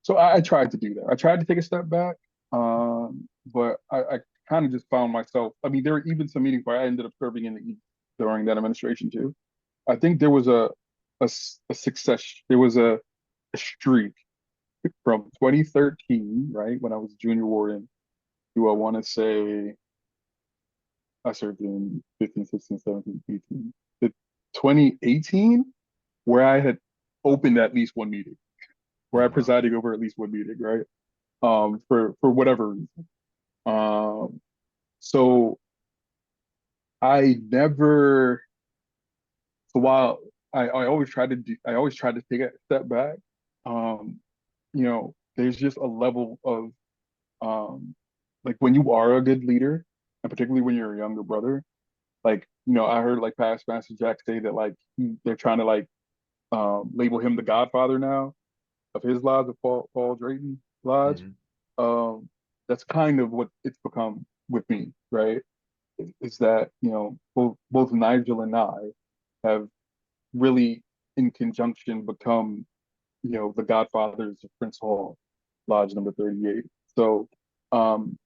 so I tried to do that. I tried to take a step back, but I kind of just found myself. I mean, there were even some meetings where I ended up serving in the East during that administration too. I think there was a success. There was a streak from 2013, right, when I was junior warden, to I want to say I served in 15, 16, 17, 18. The 2018, where I had opened at least one meeting, where Oh, I wow. presided over at least one meeting, right? For whatever reason. Um, so I never. So while I always tried to do, I always tried to take a step back. Um, there's just a level of like when you are a good leader, and particularly when you're a younger brother, like I heard like past Master Jack say that like they're trying to like label him the Godfather now of his lodge, of Paul Drayton Lodge. Mhm. Um, that's kind of what it's become with me, right? Is that both Nigel and I have really in conjunction become the Godfathers of Prince Hall, Lodge number 38. So um,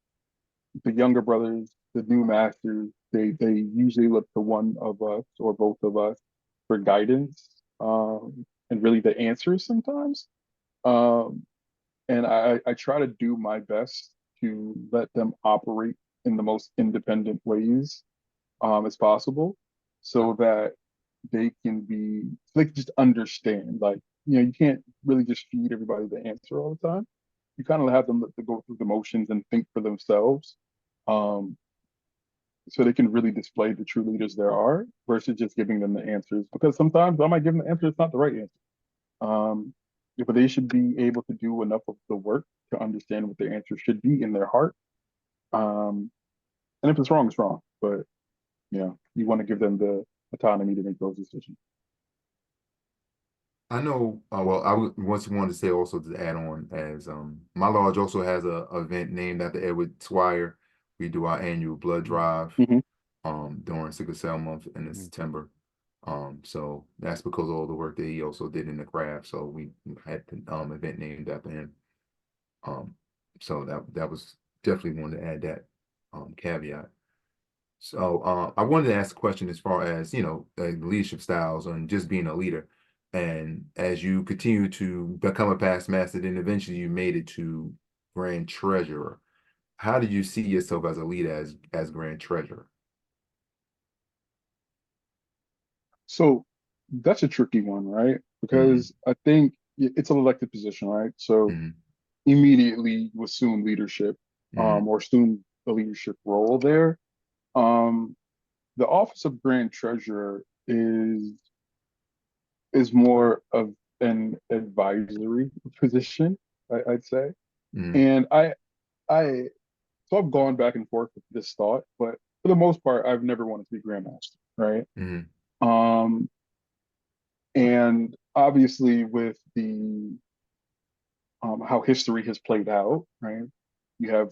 the younger brothers, the new masters, they usually look to one of us or both of us for guidance and really the answers sometimes. Um, and I try to do my best to let them operate in the most independent ways as possible, so that they can just understand. Like you can't really just feed everybody the answer all the time. You kind of have them to go through the motions and think for themselves, um, so they can really display the true leaders there are, versus just giving them the answers. Because sometimes I might give them the answer, it's not the right answer. Um, but they should be able to do enough of the work to understand what their answer should be in their heart. Um, and if it's wrong, it's wrong. But you want to give them the autonomy to make those decisions. I know, well, once wanted to say also to add on as my lodge also has a event named after Edward Swire. We do our annual blood drive Mm-hmm. during sickle cell month in Mhm. September. So that's because of all the work that he also did in the craft. So we had the event named after him. Um, so that was definitely wanted to add that caveat. So I wanted to ask a question as far as, leadership styles and just being a leader. And as you continue to become a past master, then eventually you made it to Grand Treasurer. How do you see yourself as a leader as Grand Treasurer? So that's a tricky one, right? Mm-hmm. Because I think it's an elected position, right? So Mm-hmm. immediately you assume leadership, or assume the leadership role there. Um, the office of Grand Treasurer is more of an advisory position, I'd say. Mm-hmm. And I so I've gone back and forth with this thought, but for the most part, I've never wanted to be Grandmaster, right? Mm-hmm. Um, and obviously with the how history has played out, right? You have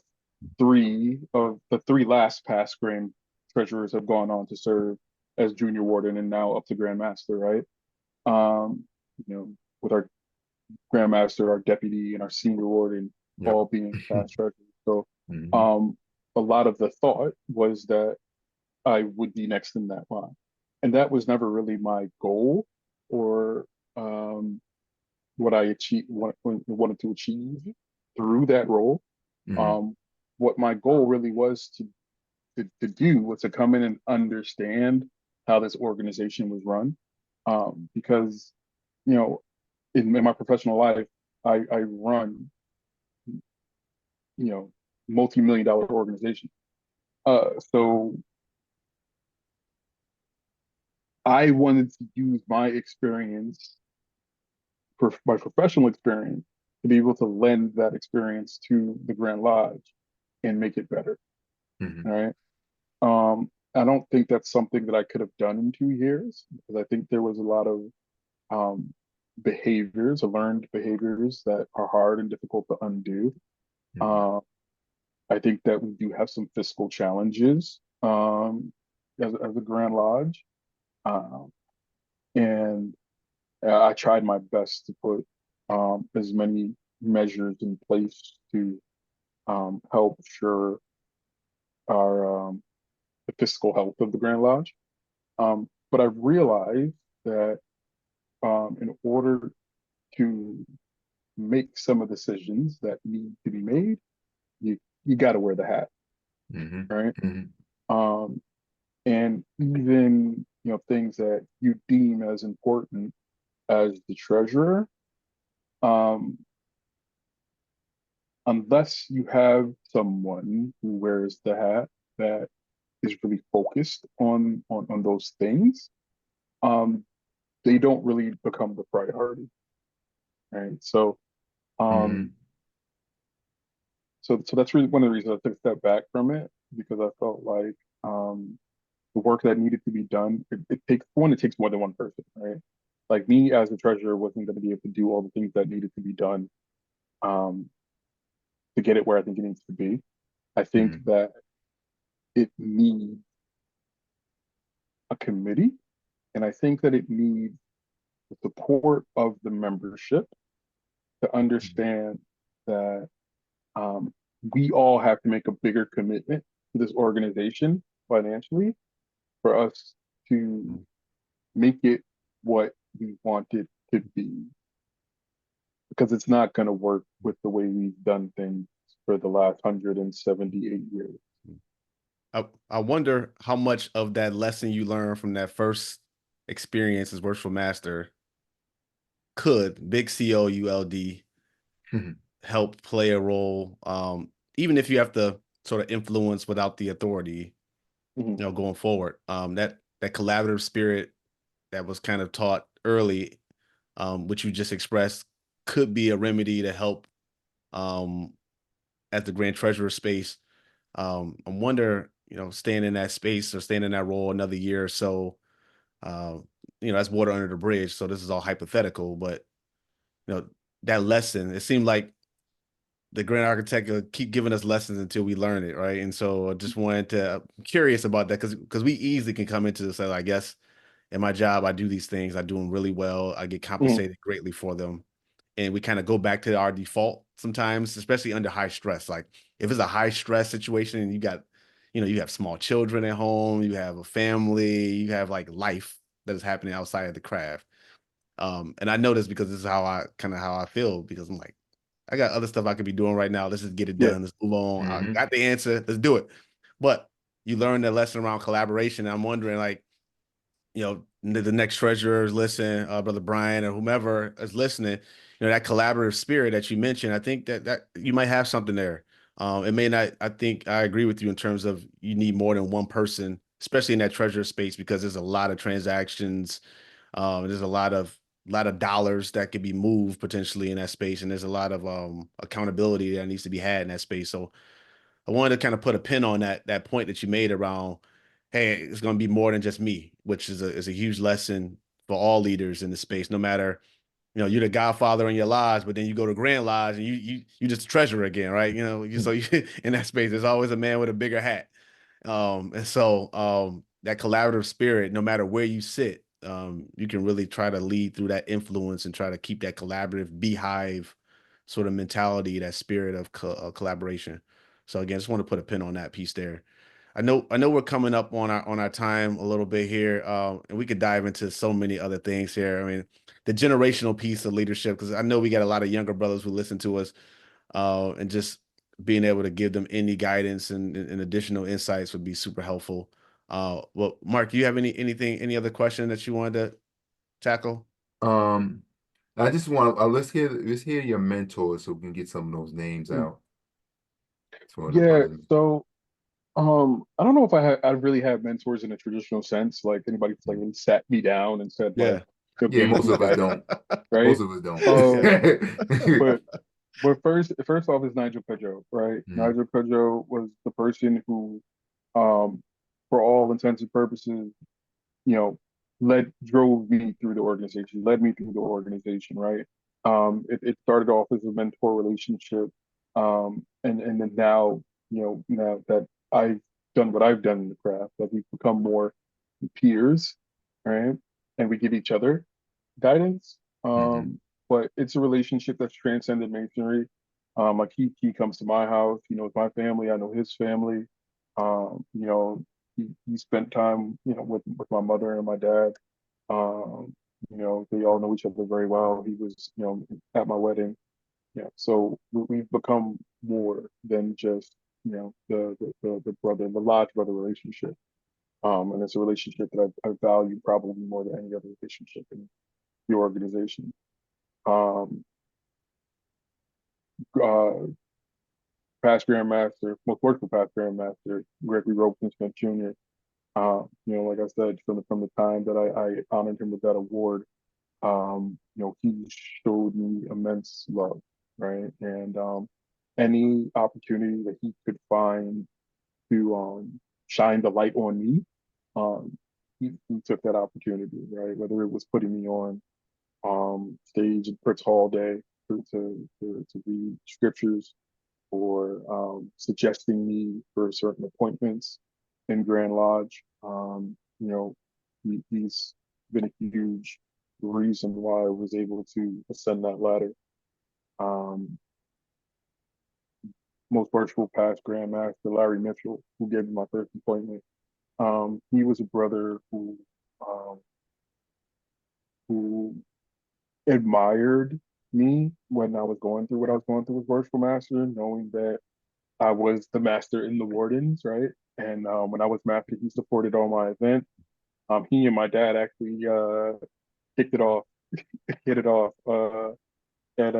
three of the three last past Grand Treasurers have gone on to serve as Junior Warden and now up to Grandmaster, right? Um, with our Grandmaster, our Deputy, and our Senior Warden Yep. all being past treasurers. So Mm-hmm. um, a lot of the thought was that I would be next in that line. And that was never really my goal or what I wanted to achieve through that role. Mm-hmm. Um, what my goal really was to do was to come in and understand how this organization was run. Because, you know, in my professional life, I run, you know, multi-million dollar organizations. So I wanted to use my experience, my professional experience, to be able to lend that experience to the Grand Lodge and make it better. Mhm. All right. I don't think that's something that I could have done in 2 years because I think there was a lot of um, behaviors, or learned behaviors that are hard and difficult to undo. Mhm. Uh, I think that we do have some fiscal challenges as a Grand Lodge. Um, and I tried my best to put as many measures in place to help ensure our the fiscal health of the Grand Lodge. But I realized that in order to make some of the decisions that need to be made, you got to wear the hat, Mhm. right? Mhm. Um, and even things that you deem as important as the treasurer, um, unless you have someone who wears the hat that is really focused on those things, um, they don't really become the priority, right? Um, Mhm. so that's really one of the reasons I took a step back from it because I felt like the work that needed to be done, it takes more than one person, right? Like me as a treasurer wasn't going to be able to do all the things that needed to be done um, to get it where I think it needs to be. I think Mhm. that it needs a committee, and I think that it needs the support of the membership to understand that um, we all have to make a bigger commitment to this organization financially for us to make it what we want it to be. Because it's not going to work with the way we've done things for the last 178 years. I wonder how much of that lesson you learned from that first experience as Worshipful Master could Big COULD Mhm. help play a role, even if you have to sort of influence without the authority, Mhm. going forward. That collaborative spirit that was kind of taught early, which you just expressed, could be a remedy to help um, at the Grand Treasurer space. I wonder, staying in that space or staying in that role another year or so, uh, that's water under the bridge. So this is all hypothetical, but you know, that lesson, it seemed like the Grand Architect will keep giving us lessons until we learn it, right? And so I just wanted to, I'm curious about that because we easily can come into this, I guess, in my job, I do these things, I do them really well, I get Mhm. compensated greatly for them. And we kind of go back to our default sometimes, especially under high stress. Like if it's a high stress situation and you have small children at home, you have a family, you have like life that is happening outside of the craft. And I know this because this is how I feel because I'm like, I got other stuff I could be doing right now. Let's just get it Yeah. done. Let's move on. I Mhm. got the answer. Let's do it. But you learn the lesson around collaboration. And I'm wondering, like, the next treasurers listen, Brother Brian or whomever is listening, that collaborative spirit that you mentioned, I think that you might have something there. It may not, I think I agree with you in terms of you need more than one person, especially in that treasurer space, because there's a lot of transactions. There's a lot of dollars that could be moved potentially in that space. And there's a lot of accountability that needs to be had in that space. So I wanted to kind of put a pin on that point that you made around, hey, it's going to be more than just me, which is a huge lesson for all leaders in the space. No matter, you're the godfather in your lodge, but then you go to Grand Lodge and you just treasurer again, right? So you, in that space, there's always a man with a bigger hat. And so that collaborative spirit, no matter where you sit, you can really try to lead through that influence and try to keep that collaborative beehive sort of mentality, that spirit of collaboration. So again, I just want to put a pin on that piece there. I know we're coming up on our time a little bit here, and we could dive into so many other things here. I mean, the generational piece of leadership, because I know we got a lot of younger brothers who listen to us, and just being able to give them any guidance and additional insights would be super helpful. Well, Mark, you have any other question that you wanted to tackle? I just want let's hear your mentors so we can get some of those names out for the Yeah, brothers. so I don't know if I really have mentors in a traditional sense, like anybody who's like really sat me down and said like, Yeah. "Yo, Yeah, gave me most some of us guidance," don't. right? Most of us don't. Um, Yeah. but first off is Nigel Pedro, right? Mm, Nigel Pedro was the person who, um, for all intents and purposes, you know, drove me through the organization, led me through the organization, right? It started off as a mentor relationship, and then now, now that I've done what I've done in the craft, that we've become more peers, right? And we give each other guidance. hmm But it's a relationship that's transcended masonry. Like he comes to my house, he knows my family, I know his family. You know, he spent time, with my mother and my dad. Um, they all know each other very well. He was, at my wedding. Yeah, so we've become more than just, the brother, the lodge brother relationship. And it's a relationship that I value probably more than any other relationship in the organization. Um, uh, Past Grand Master, most worshipful past Grand Master, Gregory Robeson Smith Jr. Like I said, from the time that I honored him with that award, he showed me immense love, right? And any opportunity that he could find to shine the light on me, he took that opportunity, right? Whether it was putting me on stage at Fritz Hall Day to read scriptures or suggesting me for certain appointments in Grand Lodge. He's been a huge reason why I was able to ascend that ladder. Um, Most worshipful past Grand Master Larry Mitchell, who gave me my first appointment. He was a brother um, who admired me when I was going through what I was going through with Worshipful Master, knowing that I was the master in the wardens, right? And when I was master, he supported all my events. He and my dad actually kicked it off, hit it off at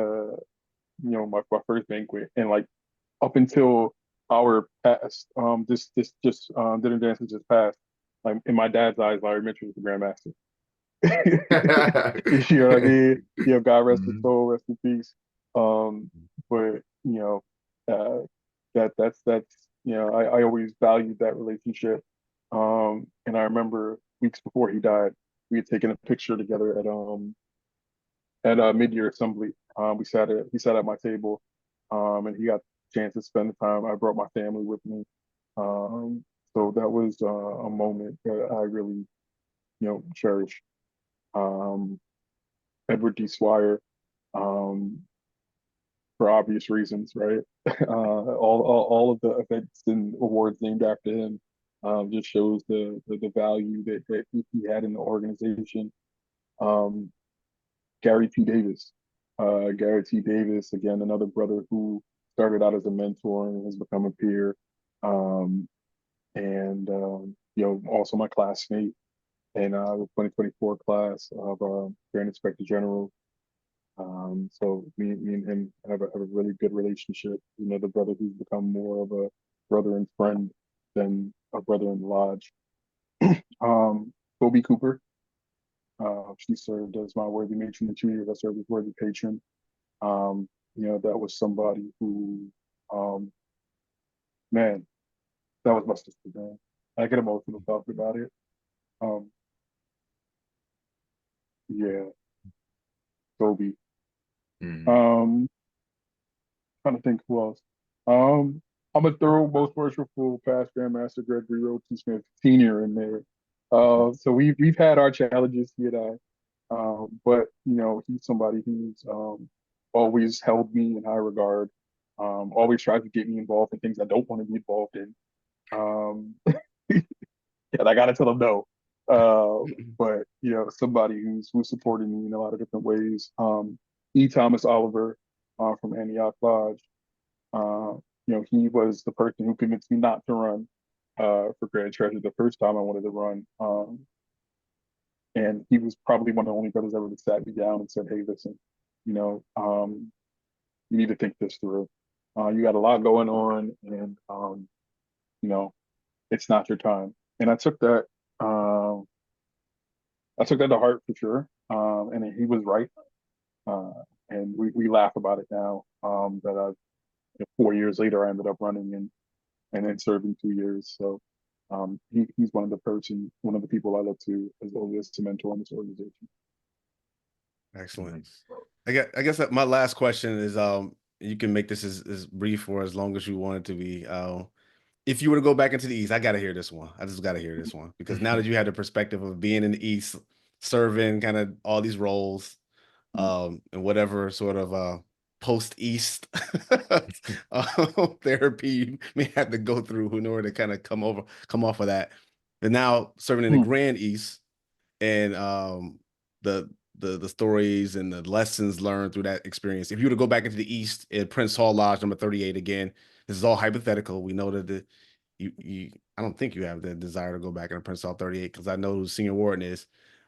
my first banquet, and like up until our past, this just dinner dance just passed. Like in my dad's eyes, Larry Mitchell was the grandmaster. You know what I mean? God rest his hmm soul, rest in peace. But I always valued that relationship. And I remember weeks before he died, we had taken a picture together at a mid-year assembly. He sat at my table, and he got a chance to spend the time. I brought my family with me. Um, so that was a moment that I really, cherish. Um, Edward D. Swire, um, for obvious reasons, right? All of the events and awards named after him just shows the value that he had in the organization. Um, Gary T. Davis. Gary T. Davis, again, another brother who started out as a mentor and has become a peer. Um, and, also my classmate in the 2024 class of Grand Inspector General. So me and him have a really good relationship. The brother who's become more of a brother and friend than a brother in the lodge. Kobe Cooper. She served as my worthy matron for 2 years. I served as worthy patron. That was somebody who, um, man, that was my sister, man. I get emotional talking about it. Um, yeah, Kobe. hmm Um, Trying to think who else. I'm gonna throw most worshipful past Grandmaster Gregory Robeson Smith Sr. in there. So we've had our challenges, he and I. But he's somebody who's always held me in high regard. Always tries to get me involved in things I don't want to be involved in. Um, and I gotta tell him no. But somebody who's supporting me in a lot of different ways. E. Thomas Oliver from Antioch Lodge. he was the person who convinced me not to run for Grand Treasure the first time I wanted to run. And he was probably one of the only brothers that really sat me down and said, "Hey, listen, you need to think this through. You got a lot going on, and you know, it's not your time." And um, I took that to heart for sure. And he was right. Uh, and we laugh about it now. That 4 years later, I ended up running and then serving 2 years. So he's one of the people I look to as always to mentor in this organization. Excellent. Nice. I guess that my last question is, you can make this as brief or as long as you want it to be. If you were to go back into the East, I got to hear this one. I just got to hear this one because now that you have the perspective of being in the East, serving kind of all these roles, and whatever sort of post-East therapy you may have to go through in order to kind of come off of that. And now serving in the Grand East and the the stories and the lessons learned through that experience. If you were to go back into the East at Prince Hall Lodge number 38 again, this is all hypothetical. We know that you I don't think you have the desire to go back into Prince Hall 38 because I know who the senior warden is.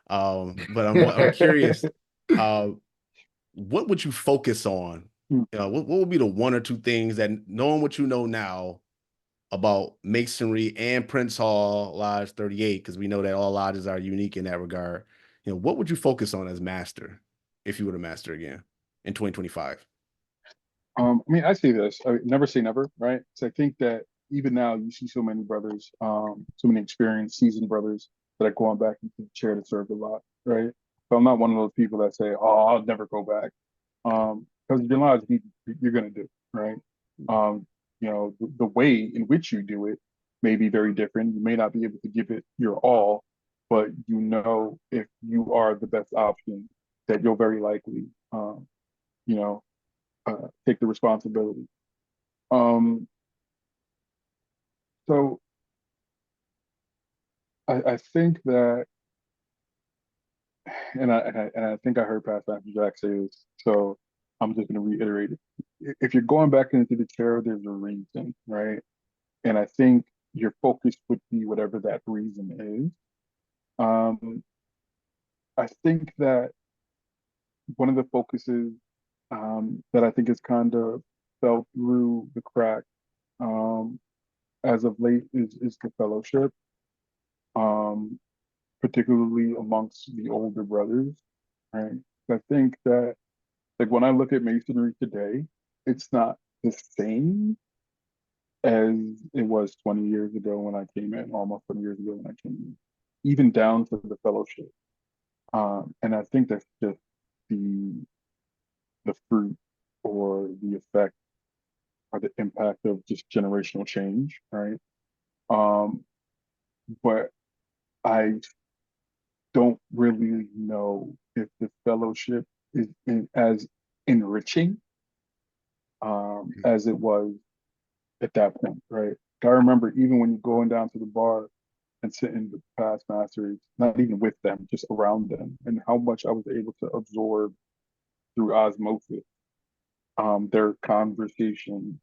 But I'm curious, uh, what would you focus on? What would be the one or two things that, knowing what you know now about Masonry and Prince Hall Lodge 38, because we know that all lodges are unique in that regard. What would you focus on as master if you were to master again in 2025? I mean, I say this, never say never, right? So I think that even now you see so many brothers, so many experienced, seasoned brothers that are going back into the chair to serve a lot, right? So I'm not one of those people that say, "Oh, I'll never go back," because your lives you're going to do, right? The way in which you do it may be very different. You may not be able to give it your all, but if you are the best option, that you'll very likely, you know, take the responsibility. Um, so I think that, and I think I heard Pastor Andrew Jack say this, so I'm just going to reiterate it. If you're going back into the chair, there's a reason, right? And I think your focus would be whatever that reason is. I think that one of the focuses that I think is kind of fell through the crack as of late is the fellowship, um, particularly amongst the older brothers, right? I think that, like, when I look at Masonry today, it's not the same as it was 20 years ago when I came in, almost 20 years ago when I came in, even down to the fellowship. And I think that's just the the fruit or the effect or the impact of just generational change, right? Um, but I don't really know if the fellowship is as enriching as it was at that point, right? I remember even when you're going down to the bar and sitting with past masters, not even with them, just around them, and how much I was able to absorb through osmosis, their conversation,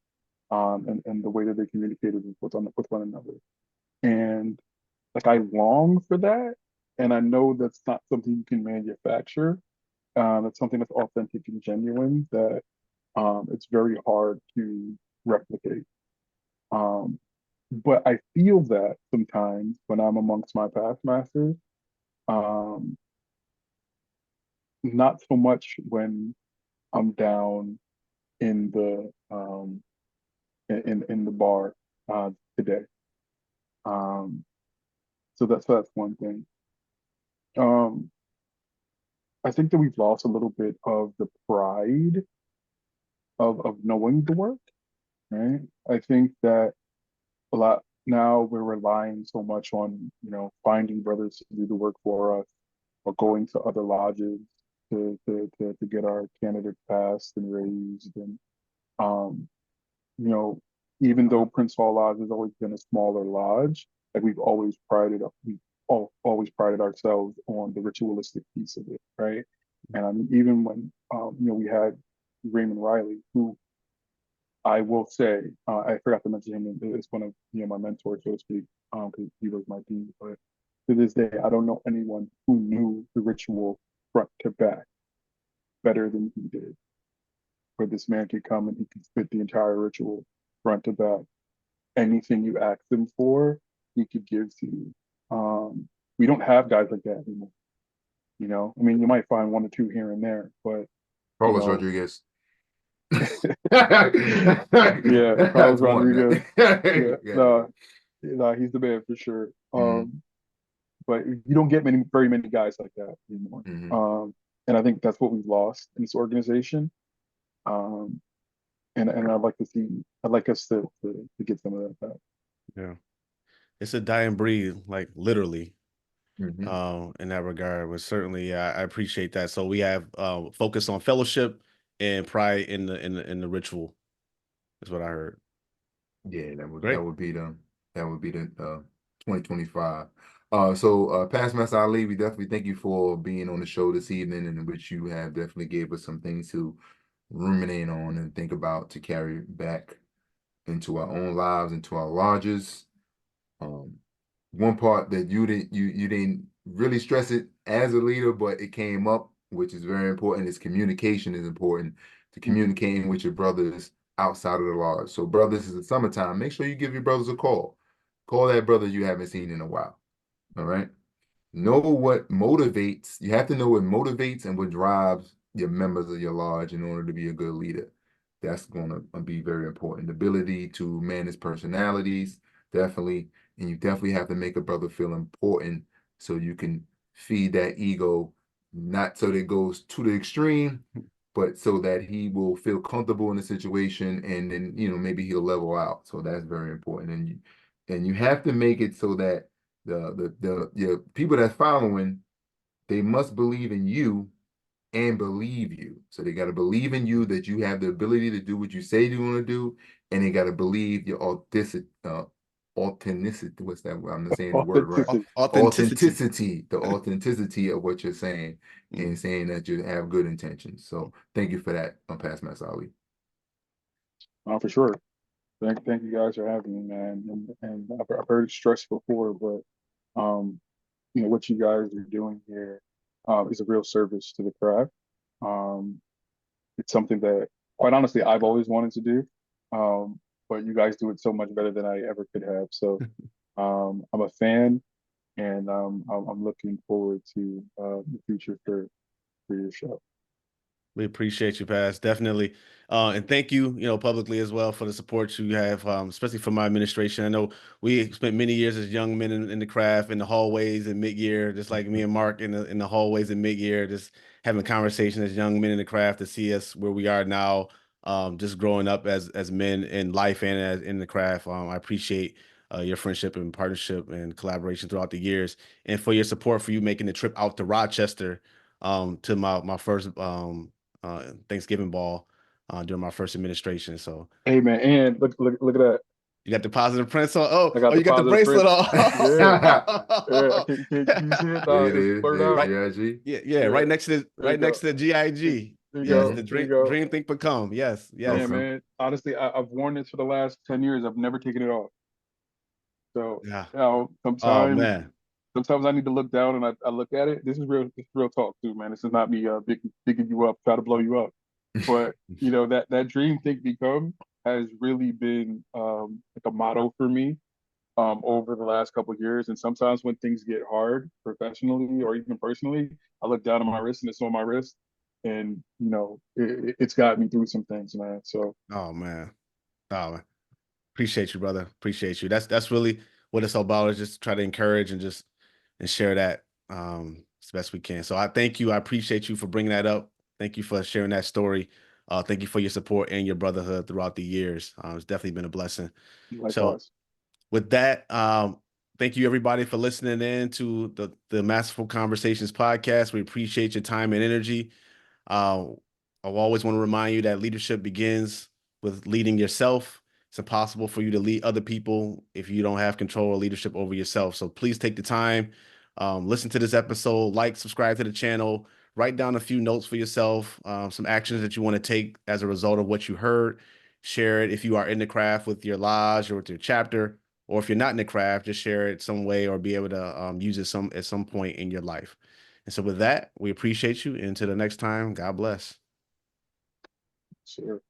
and the way that they communicated with one another. And like I long for that, and I know that's not something you can manufacture. It's something that's authentic and genuine that it's very hard to replicate. Um, but I feel that sometimes when I'm amongst my past masters, um, not so much when I'm down in the bar today. Um, so that's one thing. Um, I think that we've lost a little bit of the pride of knowing the work, right? I think that a lot now we're relying so much on, finding brothers to do the work for us or going to other lodges to get our candidates passed and raised. And, um, you know, even though Prince Hall Lodge has always been a smaller lodge, like we've always prided ourselves on the ritualistic piece of it, right? And I mean, even when, we had Raymond Riley, who I will say, I forgot to mention him. It's one of my mentors, so to speak, because he was my dean. But to this day, I don't know anyone who knew the ritual front to back better than he did. Where this man could come and he could spit the entire ritual front to back. Anything you ask him for, he could give to you. We don't have guys like that anymore. I mean, you might find one or two here and there, but Carlos Rodriguez. Yeah, Carlos Rodriguez. Yeah, Yeah. no, he's the man for sure. But you don't get very many guys like that anymore. And I think that's what we've lost in this organization. And I'd like us to get some of that back. Yeah, it's a dying breed, like literally. Mm-hmm. In that regard, but certainly I appreciate that. So we have focus on fellowship and pride in the ritual. Is what I heard. Yeah, Great. that would be the 2025. Past Master Ali, we definitely thank you for being on the show this evening, in which you have definitely gave us some things to ruminate on and think about to carry back into our own lives, into our lodges. One part that you didn't really stress it as a leader, but it came up, which is very important, is communication is important, to communicating with your brothers outside of the lodge. So brothers, it's the summertime, make sure you give your brothers a call. Call that brother you haven't seen in a while. All right. Know what motivates, you have to know what motivates and what drives your members of your lodge in order to be a good leader. That's going to be very important. The ability to manage personalities, definitely. And you definitely have to make a brother feel important so you can feed that ego, not so that it goes to the extreme, but so that he will feel comfortable in the situation, and then maybe he'll level out. So that's very important. And you have to make it so that the people that's following, they must believe in you and believe you. So they got to believe in you, that you have the ability to do what you say you want to do, and they got to believe your authenticity. What's that? I'm not saying the word right. Authenticity. The authenticity of what you're saying, and saying that you have good intentions. So thank you for that, Past Master Ali. For sure. Thank you guys for having me, man. And I've heard it stressed before, but what you guys are doing here is a real service to the craft. It's something that, quite honestly, I've always wanted to do, but you guys do it so much better than I ever could have. So I'm a fan, and I'm looking forward to the future for your show. We appreciate you, Paz. Definitely. And thank you, publicly as well for the support you have, especially from my administration. I know we spent many years as young men in the craft, in the hallways in mid-year, just like me and Mark in the hallways in mid-year, just having conversations as young men in the craft to see us where we are now, just growing up as men in life and as in the craft. I appreciate your friendship and partnership and collaboration throughout the years, and for your support, for you making the trip out to Rochester to my first Thanksgiving ball during my first administration. So hey man, and look at that. You got the positive prints on. Oh, I got you got the bracelet on. Yeah. Can you see it? It's blurred out. GIG. Yeah. Right next to the GIG. Yes, the dream think become. Yes. Yeah, man. Honestly, I've worn this for the last 10 years. I've never taken it off. So yeah. Sometimes, oh man, sometimes I need to look down and I look at it. This is real talk too, man. This is not me bigging you up, try to blow you up. But that dream think become has really been like a motto for me over the last couple of years. And sometimes when things get hard professionally or even personally, I look down at my wrist and it's on my wrist, and it's got me through some things, man. So oh man, appreciate you, brother. Appreciate you. That's really what it's all about, is just try to encourage and share that as best we can. So I thank you. I appreciate you for bringing that up. Thank you for sharing that story. Thank you for your support and your brotherhood throughout the years. It's definitely been a blessing. Likewise. So with that, thank you everybody for listening in to the Masterful Conversations podcast. We appreciate your time and energy. I always want to remind you that leadership begins with leading yourself. It's impossible for you to lead other people if you don't have control or leadership over yourself. So please take the time, listen to this episode, subscribe to the channel, write down a few notes for yourself, some actions that you want to take as a result of what you heard. Share it if you are in the craft with your lodge or with your chapter, or if you're not in the craft, just share it some way or be able to use it at some point in your life. And so with that, we appreciate you. And until the next time, God bless. Sure.